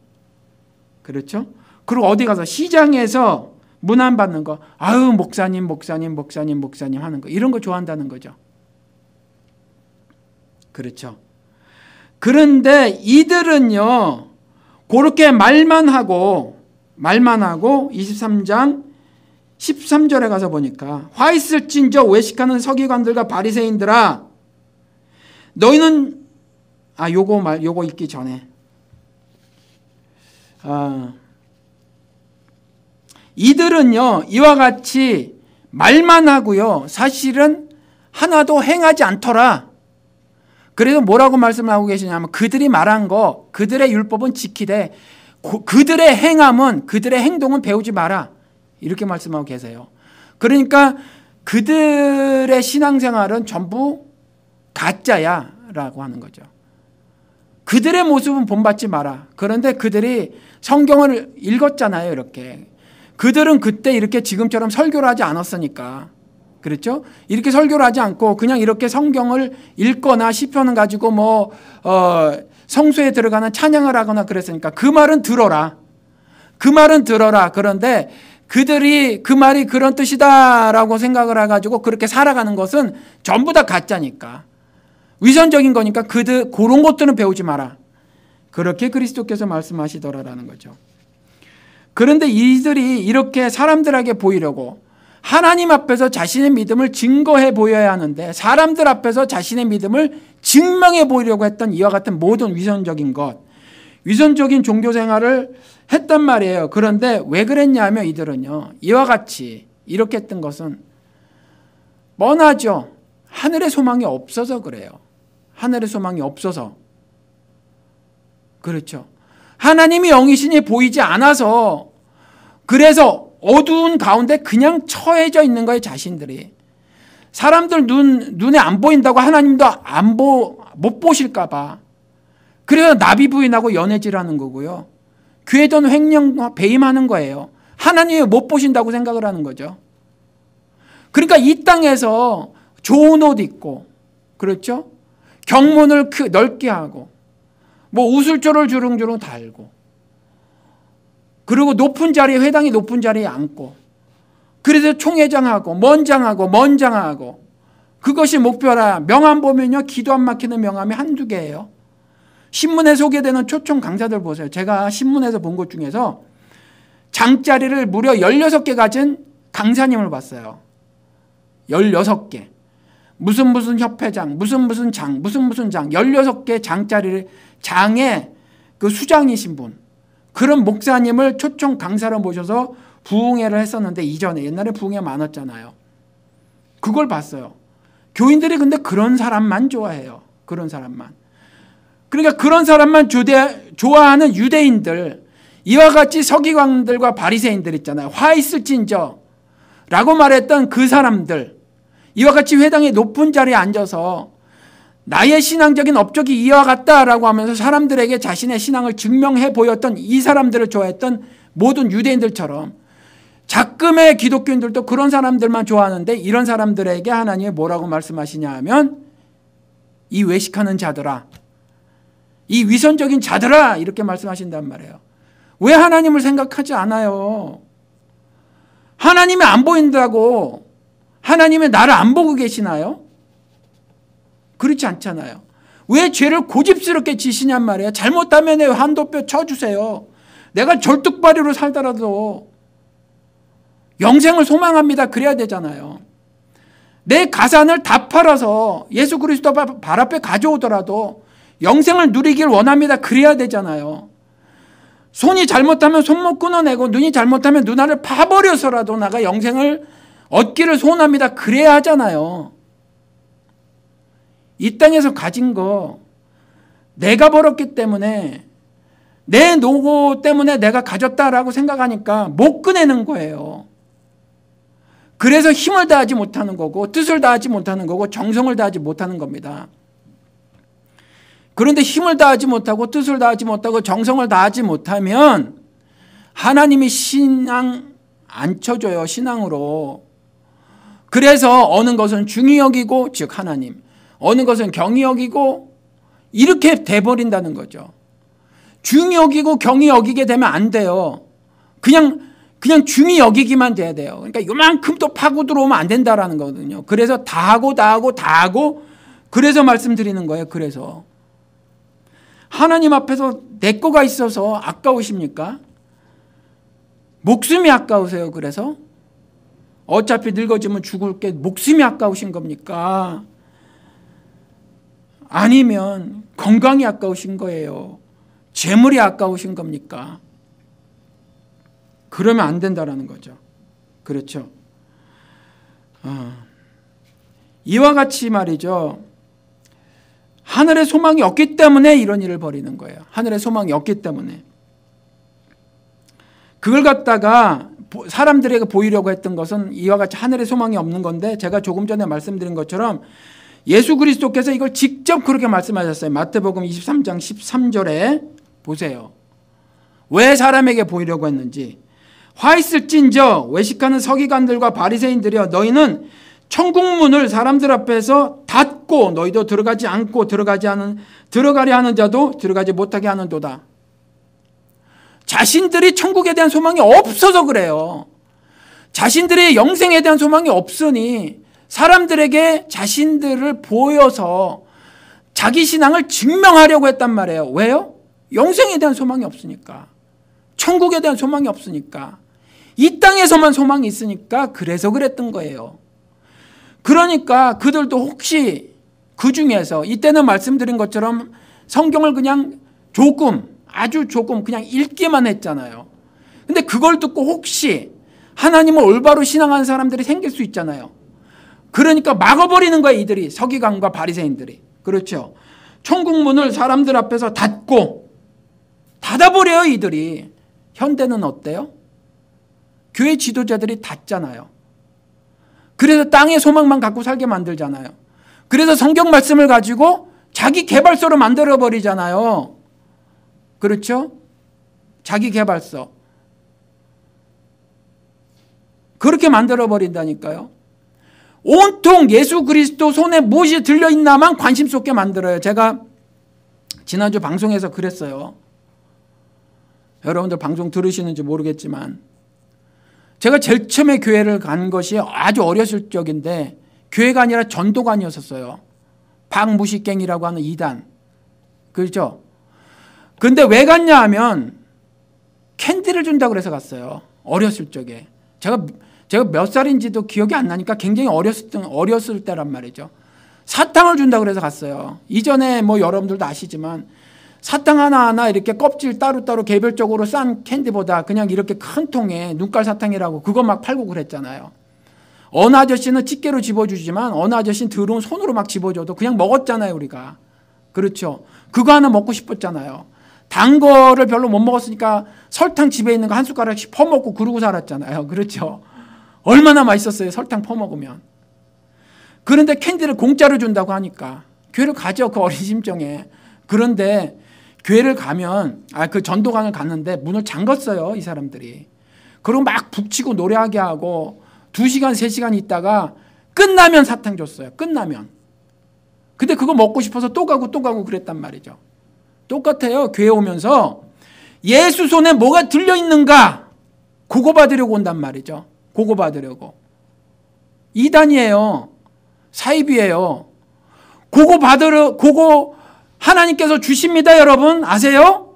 그렇죠? 그리고 어디 가서 시장에서 문안 받는 거, 아유 목사님 하는 거, 이런 거 좋아한다는 거죠. 그렇죠. 그런데 이들은요, 그렇게 말만 하고 23장 13절에 가서 보니까 화 있을진저 외식하는 서기관들과 바리새인들아, 너희는 요거 읽기 전에 이들은요 이와 같이 말만 하고요 사실은 하나도 행하지 않더라. 그래서 뭐라고 말씀을 하고 계시냐면 그들이 말한 거, 그들의 율법은 지키되 그들의 행함은, 그들의 행동은 배우지 마라, 이렇게 말씀하고 계세요. 그러니까 그들의 신앙생활은 전부 가짜야 라고 하는 거죠. 그들의 모습은 본받지 마라. 그런데 그들이 성경을 읽었잖아요. 이렇게 그들은 그때 이렇게 지금처럼 설교를 하지 않았으니까, 그렇죠? 이렇게 설교를 하지 않고 그냥 이렇게 성경을 읽거나 시편을 가지고 성소에 들어가는 찬양을 하거나 그랬으니까 그 말은 들어라. 그 말은 들어라. 그런데 그들이 그 말이 그런 뜻이다라고 생각을 해가지고 그렇게 살아가는 것은 전부 다 가짜니까, 위선적인 거니까 그런 것들은 배우지 마라. 그렇게 그리스도께서 말씀하시더라라는 거죠. 그런데 이들이 이렇게 사람들에게 보이려고 하나님 앞에서 자신의 믿음을 증거해 보여야 하는데 사람들 앞에서 자신의 믿음을 증명해 보이려고 했던 이와 같은 모든 위선적인 것, 위선적인 종교생활을 했단 말이에요. 그런데 왜 그랬냐면 이들은요 이와 같이 이렇게 했던 것은 뻔하죠. 하늘의 소망이 없어서 그래요. 하늘의 소망이 없어서. 그렇죠. 하나님이 영이신이 보이지 않아서, 그래서 어두운 가운데 그냥 처해져 있는 거예요. 자신들이. 사람들 눈에 안 보인다고 하나님도 못 보실까 봐. 그래서 나비 부인하고 연애질하는 거고요. 교회돈 횡령 배임하는 거예요. 하나님이 못 보신다고 생각을 하는 거죠. 그러니까 이 땅에서 좋은 옷 입고, 그렇죠? 경문을 넓게 하고 우술조를 주렁주렁 달고, 그리고 높은 자리에, 회당이 높은 자리에 앉고, 그래서 총회장하고 먼장하고 그것이 목표라. 명함 보면요 기도 안 막히는 명함이 한두 개예요. 신문에 소개되는 초청 강사들 보세요. 제가 신문에서 본 것 중에서 장자리를 무려 16개 가진 강사님을 봤어요. 16개. 무슨 협회장, 무슨 장, 무슨 장, 16개 장자리를, 장에 그 수장이신 분, 그런 목사님을 초청 강사로 모셔서 부흥회를 했었는데, 이전에 옛날에 부흥회 많았잖아요. 그걸 봤어요. 교인들이 근데 그런 사람만 좋아해요. 그런 사람만. 그러니까 그런 사람만 좋아하는 유대인들, 이와 같이 서기관들과 바리새인들 있잖아요. 화 있을진저 라고 말했던 그 사람들, 이와 같이 회당의 높은 자리에 앉아서 나의 신앙적인 업적이 이와 같다라고 하면서 사람들에게 자신의 신앙을 증명해 보였던 이 사람들을 좋아했던 모든 유대인들처럼 작금의 기독교인들도 그런 사람들만 좋아하는데, 이런 사람들에게 하나님이 뭐라고 말씀하시냐 하면 이 외식하는 자들아, 이 위선적인 자들아, 이렇게 말씀하신단 말이에요. 왜 하나님을 생각하지 않아요? 하나님이 안 보인다고 하나님이 나를 안 보고 계시나요? 그렇지 않잖아요. 왜 죄를 고집스럽게 지시냔 말이에요. 잘못하면 한도뼈 쳐주세요. 내가 절뚝발이로 살더라도 영생을 소망합니다. 그래야 되잖아요. 내 가산을 다 팔아서 예수 그리스도 발 앞에 가져오더라도 영생을 누리길 원합니다. 그래야 되잖아요. 손이 잘못하면 손목 끊어내고 눈이 잘못하면 눈알을 파버려서라도 나가 영생을 얻기를 소원합니다. 그래야 하잖아요. 이 땅에서 가진 거 내가 벌었기 때문에 내 노고 때문에 내가 가졌다라고 생각하니까 못 꺼내는 거예요. 그래서 힘을 다하지 못하는 거고 뜻을 다하지 못하는 거고 정성을 다하지 못하는 겁니다. 그런데 힘을 다하지 못하고 뜻을 다하지 못하고 정성을 다하지 못하면 하나님이 신앙 안 쳐줘요. 신앙으로. 그래서 어느 것은 중히 여기고 즉 하나님, 어느 것은 경히 여기고 이렇게 돼버린다는 거죠. 중히 여기고 경히 여기게 되면 안 돼요. 그냥 중히 여기기만 돼야 돼요. 그러니까 요만큼 또 파고 들어오면 안 된다라는 거거든요. 그래서 다 하고 그래서 말씀드리는 거예요. 그래서 하나님 앞에서 내 거가 있어서 아까우십니까? 목숨이 아까우세요. 그래서 어차피 늙어지면 죽을 게 목숨이 아까우신 겁니까? 아니면 건강이 아까우신 거예요. 재물이 아까우신 겁니까? 그러면 안 된다라는 거죠. 그렇죠. 이와 같이 말이죠. 하늘의 소망이 없기 때문에 이런 일을 벌이는 거예요. 하늘의 소망이 없기 때문에. 그걸 갖다가 사람들에게 보이려고 했던 것은 이와 같이 하늘의 소망이 없는 건데 제가 조금 전에 말씀드린 것처럼 예수 그리스도께서 이걸 직접 그렇게 말씀하셨어요. 마태복음 23장 13절에 보세요. 왜 사람에게 보이려고 했는지. 화 있을진저 외식하는 서기관들과 바리새인들이여 너희는 천국문을 사람들 앞에서 닫고 너희도 들어가지 않고 들어가려 하는 자도 들어가지 못하게 하는도다. 자신들이 천국에 대한 소망이 없어서 그래요. 자신들의 영생에 대한 소망이 없으니 사람들에게 자신들을 보여서 자기 신앙을 증명하려고 했단 말이에요. 왜요? 영생에 대한 소망이 없으니까. 천국에 대한 소망이 없으니까. 이 땅에서만 소망이 있으니까 그래서 그랬던 거예요. 그러니까 그들도 혹시 그 중에서 이때는 말씀드린 것처럼 성경을 그냥 아주 조금 그냥 읽기만 했잖아요. 근데 그걸 듣고 혹시 하나님을 올바로 신앙하는 사람들이 생길 수 있잖아요. 그러니까 막아버리는 거예요. 이들이 서기관과 바리새인들이. 그렇죠. 천국문을 사람들 앞에서 닫아버려요. 이들이. 현대는 어때요? 교회 지도자들이 닫잖아요. 그래서 땅의 소망만 갖고 살게 만들잖아요. 그래서 성경 말씀을 가지고 자기 개발서로 만들어버리잖아요. 그렇죠? 자기 개발서. 그렇게 만들어버린다니까요. 온통 예수 그리스도 손에 무엇이 들려있나만 관심 쏟게 만들어요. 제가 지난주 방송에서 그랬어요. 여러분들 방송 들으시는지 모르겠지만 제가 제일 처음에 교회를 간 것이 아주 어렸을 적인데 교회가 아니라 전도관이었었어요. 박무식갱이라고 하는 이단. 그렇죠? 근데 왜 갔냐 하면 캔디를 준다고 그래서 갔어요. 어렸을 적에. 제가 몇 살인지도 기억이 안 나니까 굉장히 어렸을 때란 말이죠. 사탕을 준다고 그래서 갔어요. 이전에 뭐 여러분들도 아시지만 사탕 하나하나 이렇게 껍질 따로따로 개별적으로 싼 캔디보다 그냥 이렇게 큰 통에 눈깔 사탕이라고 그거 막 팔고 그랬잖아요. 어느 아저씨는 집게로 집어주지만 어느 아저씨는 더러운 손으로 막 집어줘도 그냥 먹었잖아요. 우리가. 그렇죠. 그거 하나 먹고 싶었잖아요. 단 거를 별로 못 먹었으니까 설탕 집에 있는 거 한 숟가락씩 퍼먹고 그러고 살았잖아요. 그렇죠. 얼마나 맛있었어요. 설탕 퍼먹으면. 그런데 캔디를 공짜로 준다고 하니까 교회를 가죠. 그 어린 심정에. 그런데 교회를 가면 그 전도관을 갔는데 문을 잠갔어요. 이 사람들이. 그리고 막 북치고 노래하게 하고 2시간 3시간 있다가 끝나면 사탕 줬어요. 끝나면. 근데 그거 먹고 싶어서 또 가고 그랬단 말이죠. 똑같아요. 교회 오면서 예수 손에 뭐가 들려있는가 그거 받으려고 온단 말이죠. 그거 받으려고. 이단이에요. 사입이에요. 그거 하나님께서 주십니다. 여러분 아세요?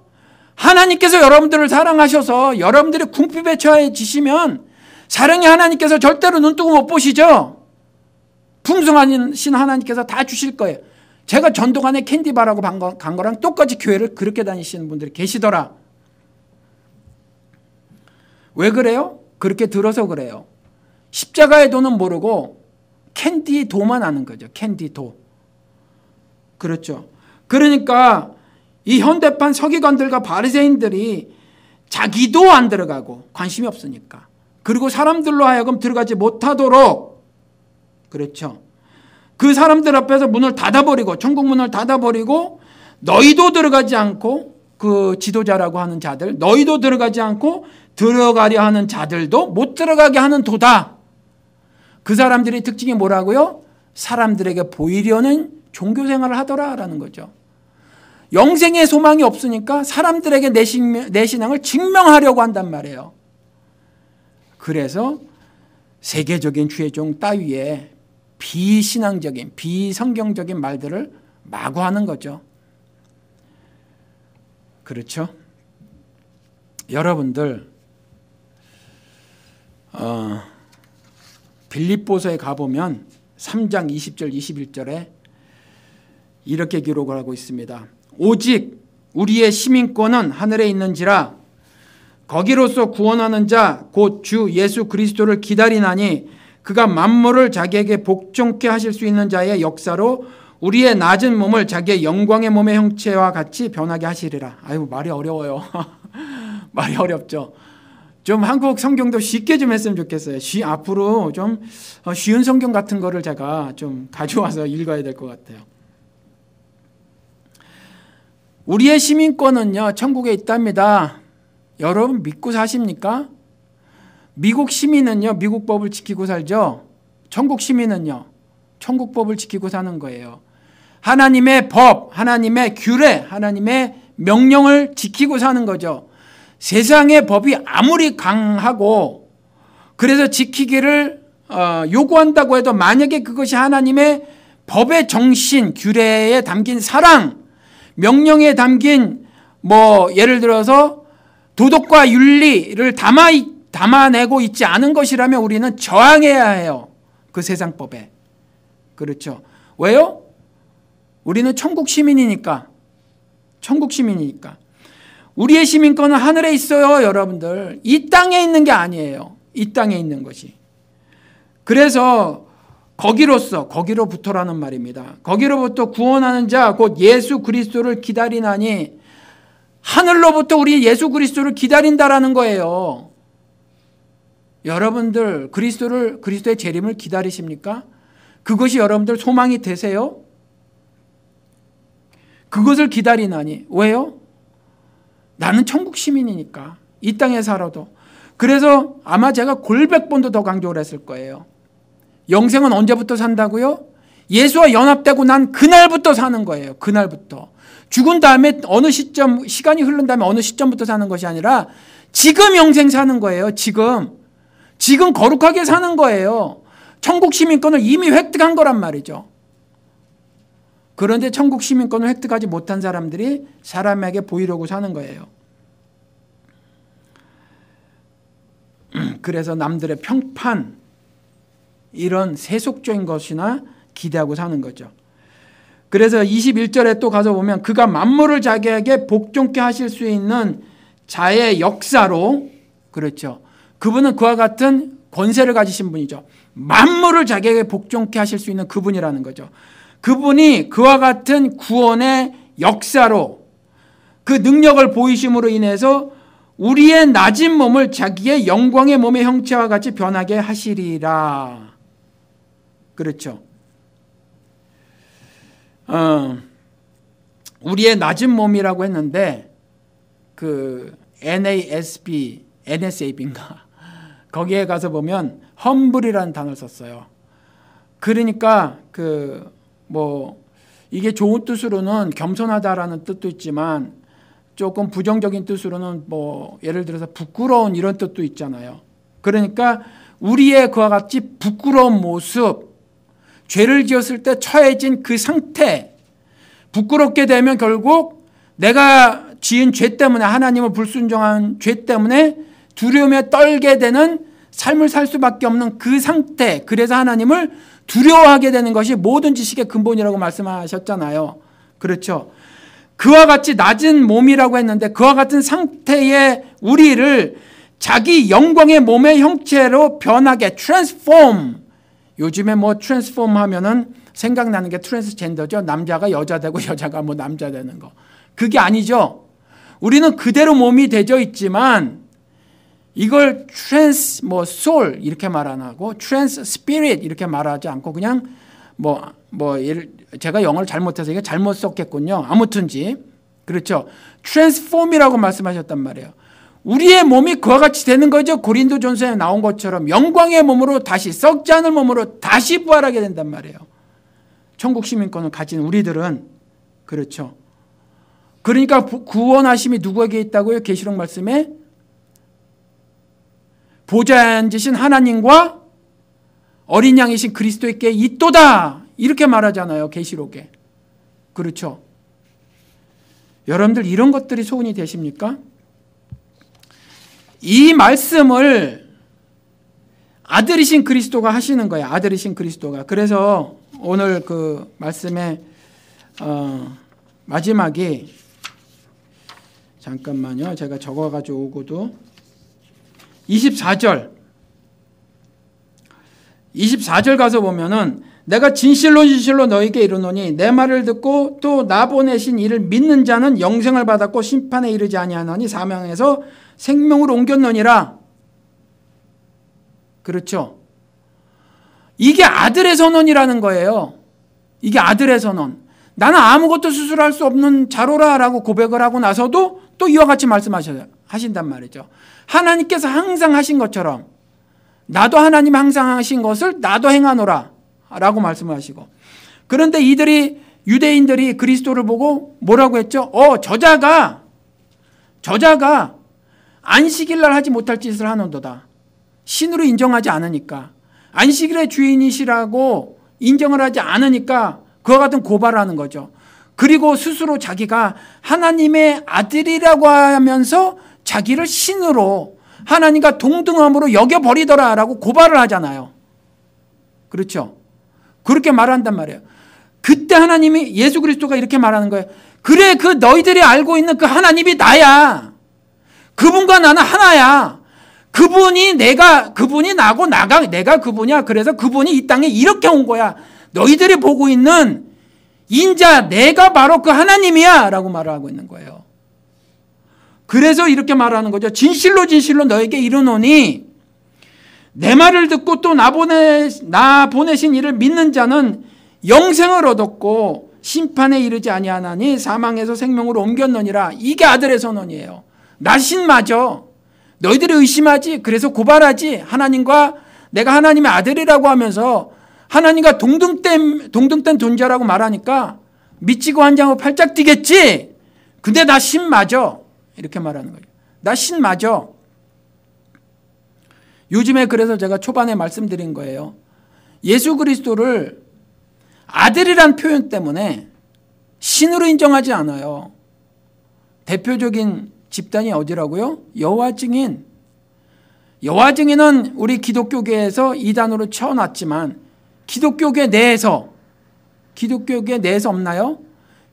하나님께서 여러분들을 사랑하셔서 여러분들이 궁핍에 처해지시면 사랑의 하나님께서 절대로 눈뜨고 못 보시죠. 풍성하신 하나님께서 다 주실 거예요. 제가 전도관에 캔디바라고 간 거랑 똑같이 교회를 그렇게 다니시는 분들이 계시더라. 왜 그래요? 그렇게 들어서 그래요. 십자가의 도는 모르고 캔디도만 아는 거죠. 캔디도. 그렇죠. 그러니까 이 현대판 서기관들과 바리새인들이 자기도 안 들어가고 관심이 없으니까. 그리고 사람들로 하여금 들어가지 못하도록, 그렇죠. 그 사람들 앞에서 문을 닫아버리고, 천국 문을 닫아버리고, 너희도 들어가지 않고, 그 지도자라고 하는 자들, 너희도 들어가지 않고 들어가려 하는 자들도 못 들어가게 하는 도다. 그 사람들의 특징이 뭐라고요? 사람들에게 보이려는 종교 생활을 하더라라는 거죠. 영생의 소망이 없으니까 사람들에게 내 신앙을 증명하려고 한단 말이에요. 그래서 세계적인 주의 종 따위에 비신앙적인, 비성경적인 말들을 마구 하는 거죠. 그렇죠? 여러분들 빌립보서에 가보면 3장 20절 21절에 이렇게 기록을 하고 있습니다. 오직 우리의 시민권은 하늘에 있는지라 거기로서 구원하는 자 곧 주 예수 그리스도를 기다리나니 그가 만물을 자기에게 복종케 하실 수 있는 자의 역사로 우리의 낮은 몸을 자기의 영광의 몸의 형체와 같이 변하게 하시리라. 아유, 말이 어려워요. 말이 어렵죠. 좀 한국 성경도 쉽게 좀 했으면 좋겠어요. 앞으로 좀 쉬운 성경 같은 거를 제가 좀 가져와서 읽어야 될 것 같아요. 우리의 시민권은요, 천국에 있답니다. 여러분 믿고 사십니까? 미국 시민은요, 미국 법을 지키고 살죠. 천국 시민은요, 천국 법을 지키고 사는 거예요. 하나님의 법, 하나님의 규례, 하나님의 명령을 지키고 사는 거죠. 세상의 법이 아무리 강하고 그래서 지키기를 요구한다고 해도 만약에 그것이 하나님의 법의 정신, 규례에 담긴 사랑, 명령에 담긴 예를 들어서 도덕과 윤리를 담아내고 있지 않은 것이라면 우리는 저항해야 해요. 그 세상 법에. 그렇죠. 왜요? 우리는 천국 시민이니까. 천국 시민이니까. 우리의 시민권은 하늘에 있어요, 여러분들. 이 땅에 있는 게 아니에요. 이 땅에 있는 것이. 그래서 거기로부터라는 말입니다. 거기로부터 구원하는 자, 곧 예수 그리스도를 기다리나니 하늘로부터 우리 예수 그리스도를 기다린다라는 거예요. 여러분들 그리스도의 재림을 기다리십니까? 그것이 여러분들 소망이 되세요? 그것을 기다리나니. 왜요? 나는 천국 시민이니까. 이 땅에 살아도. 그래서 아마 제가 골백 번도 더 강조를 했을 거예요. 영생은 언제부터 산다고요? 예수와 연합되고 난 그날부터 사는 거예요. 그날부터. 죽은 다음에 시간이 흐른 다음에 어느 시점부터 사는 것이 아니라 지금 영생 사는 거예요. 지금 거룩하게 사는 거예요. 천국 시민권을 이미 획득한 거란 말이죠. 그런데 천국 시민권을 획득하지 못한 사람들이 사람에게 보이려고 사는 거예요. 그래서 남들의 평판, 이런 세속적인 것이나 기대하고 사는 거죠. 그래서 21절에 또 가서 보면 그가 만물을 자기에게 복종케 하실 수 있는 자의 역사로, 그렇죠. 그분은 그와 같은 권세를 가지신 분이죠. 만물을 자기에게 복종케 하실 수 있는 그분이라는 거죠. 그분이 그와 같은 구원의 역사로 그 능력을 보이심으로 인해서 우리의 낮은 몸을 자기의 영광의 몸의 형체와 같이 변하게 하시리라. 그렇죠. 우리의 낮은 몸이라고 했는데 그 NASB인가 거기에 가서 보면 험블이라는 단어를 썼어요. 그러니까 이게 좋은 뜻으로는 겸손하다라는 뜻도 있지만 조금 부정적인 뜻으로는 예를 들어서 부끄러운 이런 뜻도 있잖아요. 그러니까 우리의 그와 같이 부끄러운 모습, 죄를 지었을 때 처해진 그 상태, 부끄럽게 되면 결국 내가 지은 죄 때문에, 하나님을 불순종한 죄 때문에 두려움에 떨게 되는 삶을 살 수밖에 없는 그 상태, 그래서 하나님을 두려워하게 되는 것이 모든 지식의 근본이라고 말씀하셨잖아요. 그렇죠. 그와 같이 낮은 몸이라고 했는데 그와 같은 상태의 우리를 자기 영광의 몸의 형체로 변하게 transform. 요즘에 뭐 transform 하면은 생각나는 게 트랜스젠더죠. 남자가 여자 되고 여자가 뭐 남자 되는 거. 그게 아니죠. 우리는 그대로 몸이 되어 있지만 이걸 trans 뭐 soul 이렇게 말 안 하고 trans spirit 이렇게 말하지 않고 그냥 제가 영어를 잘못해서 이게 잘못 썼겠군요. 아무튼지 그렇죠. transform이라고 말씀하셨단 말이에요. 우리의 몸이 그와 같이 되는 거죠. 고린도전서에 나온 것처럼 영광의 몸으로 다시 썩지 않을 몸으로 다시 부활하게 된단 말이에요. 천국 시민권을 가진 우리들은 그렇죠. 그러니까 구원하심이 누구에게 있다고요? 계시록 말씀에 보좌에 앉으신 하나님과 어린 양이신 그리스도께 있도다 이렇게 말하잖아요. 계시록에. 그렇죠. 여러분들 이런 것들이 소원이 되십니까? 이 말씀을 아들이신 그리스도가 하시는 거예요. 아들이신 그리스도가. 그래서 오늘 그 말씀의 마지막이 잠깐만요. 제가 적어가지고 오고도 24절 가서 보면은 내가 진실로 너희에게 이르노니 내 말을 듣고 또 나 보내신 이를 믿는 자는 영생을 받았고 심판에 이르지 아니하나니 사망에서 생명으로 옮겼느니라. 그렇죠. 이게 아들의 선언이라는 거예요. 이게 아들의 선언. 나는 아무것도 스스로 수 없는 자로라라고 고백을 하고 나서도 또 이와 같이 말씀하신단 말이죠. 하나님께서 항상 하신 것처럼 나도 하나님이 항상 하신 것을 나도 행하노라 라고 말씀을 하시고, 그런데 유대인들이 그리스도를 보고 뭐라고 했죠? 저자가 안식일날 하지 못할 짓을 하는도다. 신으로 인정하지 않으니까, 안식일의 주인이시라고 인정을 하지 않으니까 그와 같은 고발을 하는 거죠. 그리고 스스로 자기가 하나님의 아들이라고 하면서 자기를 신으로 하나님과 동등함으로 여겨버리더라라고 고발을 하잖아요. 그렇죠. 그렇게 말한단 말이에요. 그때 하나님이, 예수 그리스도가 이렇게 말하는 거예요. 그래, 그 너희들이 알고 있는 그 하나님이 나야. 그분과 나는 하나야. 그분이 나고 내가 그분이야. 그래서 그분이 이 땅에 이렇게 온 거야. 너희들이 보고 있는 인자 내가 바로 그 하나님이야 라고 말을 하고 있는 거예요. 그래서 이렇게 말하는 거죠. 진실로 너에게 이르노니 내 말을 듣고 또 나 보내신 이를 믿는 자는 영생을 얻었고 심판에 이르지 아니하나니 사망에서 생명으로 옮겼느니라. 이게 아들의 선언이에요. 나 신마저 너희들이 의심하지, 그래서 고발하지, 하나님과 내가 하나님의 아들이라고 하면서 하나님과 동등된 존재라고 말하니까 미치고 환장하고 팔짝 뛰겠지. 근데 나 신마저 이렇게 말하는 거예요. 나 신마저. 요즘에 그래서 제가 초반에 말씀드린 거예요. 예수 그리스도를 아들이란 표현 때문에 신으로 인정하지 않아요. 대표적인 집단이 어디라고요? 여호와 증인. 여호와 증인은 우리 기독교계에서 이단으로 쳐놨지만 기독교계 내에서 없나요?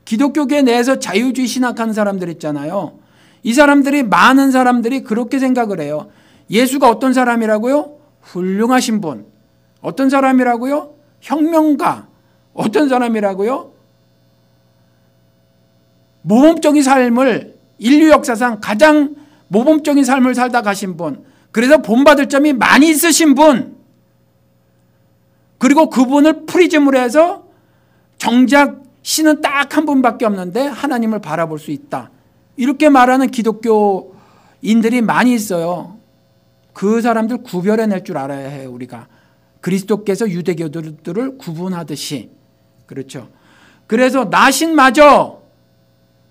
기독교계 내에서 자유주의 신학하는 사람들 있잖아요. 이 사람들이, 많은 사람들이 그렇게 생각을 해요. 예수가 어떤 사람이라고요? 훌륭하신 분. 어떤 사람이라고요? 혁명가. 어떤 사람이라고요? 모범적인 삶을, 인류 역사상 가장 모범적인 삶을 살다 가신 분. 그래서 본받을 점이 많이 있으신 분. 그리고 그분을 프리즘으로 해서 정작 신은 딱 한 분밖에 없는데 하나님을 바라볼 수 있다. 이렇게 말하는 기독교인들이 많이 있어요. 그 사람들 구별해낼 줄 알아야 해요. 우리가 그리스도께서 유대교들을 구분하듯이. 그렇죠. 그래서 나 신마저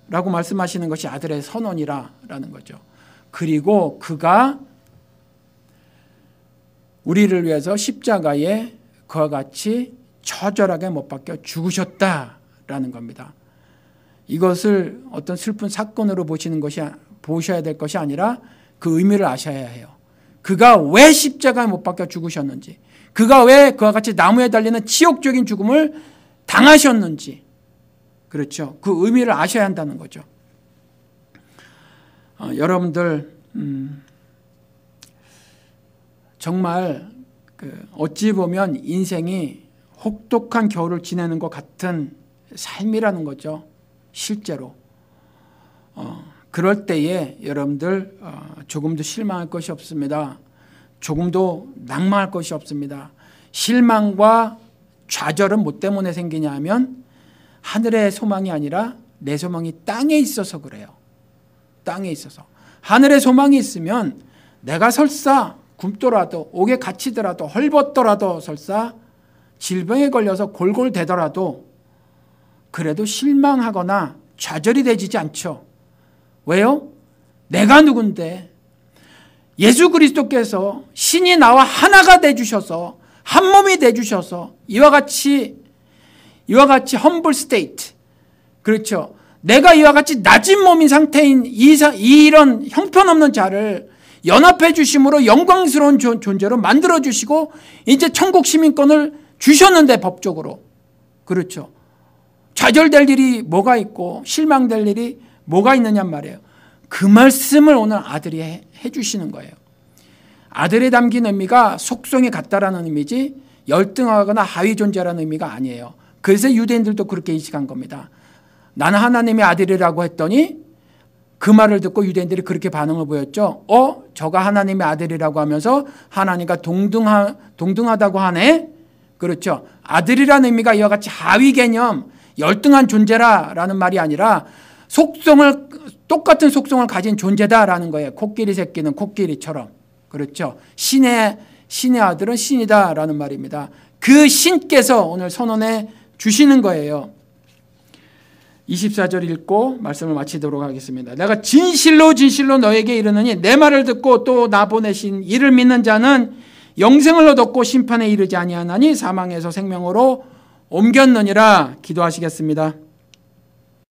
라고 말씀하시는 것이 아들의 선언이라는 거죠. 그리고 그가 우리를 위해서 십자가에 그와 같이 처절하게 못 박혀 죽으셨다라는 겁니다. 이것을 어떤 슬픈 사건으로 보셔야 될 것이 아니라 그 의미를 아셔야 해요. 그가 왜 십자가에 못 박혀 죽으셨는지, 그가 왜 그와 같이 나무에 달리는 치욕적인 죽음을 당하셨는지, 그렇죠. 그 의미를 아셔야 한다는 거죠. 여러분들 정말 어찌 보면 인생이 혹독한 겨울을 지내는 것 같은 삶이라는 거죠. 실제로. 그럴 때에 여러분들 조금도 실망할 것이 없습니다. 조금도 낭만할 것이 없습니다. 실망과 좌절은 뭐 때문에 생기냐 하면 하늘의 소망이 아니라 내 소망이 땅에 있어서 그래요. 땅에 있어서. 하늘의 소망이 있으면 내가 설사 굶더라도 옥에 갇히더라도 헐벗더라도 설사 질병에 걸려서 골골대더라도 그래도 실망하거나 좌절이 되지 않죠. 왜요? 내가 누군데 예수 그리스도께서 신이 나와 하나가 되주셔서 한 몸이 되주셔서 이와 같이 humble state, 그렇죠. 내가 이와 같이 낮은 몸인 상태인 이런 형편없는 자를 연합해 주심으로 영광스러운 존재로 만들어 주시고 이제 천국 시민권을 주셨는데 법적으로, 그렇죠. 좌절될 일이 뭐가 있고 실망될 일이 뭐가 있느냔 말이에요. 그 말씀을 오늘 아들이 해 주시는 거예요. 아들에 담긴 의미가 속성이 같다라는 의미지 열등하거나 하위 존재라는 의미가 아니에요. 그래서 유대인들도 그렇게 인식한 겁니다. 나는 하나님의 아들이라고 했더니 그 말을 듣고 유대인들이 그렇게 반응을 보였죠. 저가 하나님의 아들이라고 하면서 하나님과 동등하다고 하네. 그렇죠. 아들이라는 의미가 이와 같이 하위 개념, 열등한 존재라라는 말이 아니라 똑같은 속성을 가진 존재다라는 거예요. 코끼리 새끼는 코끼리처럼. 그렇죠. 신의 아들은 신이다라는 말입니다. 그 신께서 오늘 선언해 주시는 거예요. 24절 읽고 말씀을 마치도록 하겠습니다. 내가 진실로 너에게 이르노니 내 말을 듣고 또 나 보내신 이를 믿는 자는 영생을 얻었고 심판에 이르지 아니하나니 사망에서 생명으로 옮겼느니라. 기도하시겠습니다.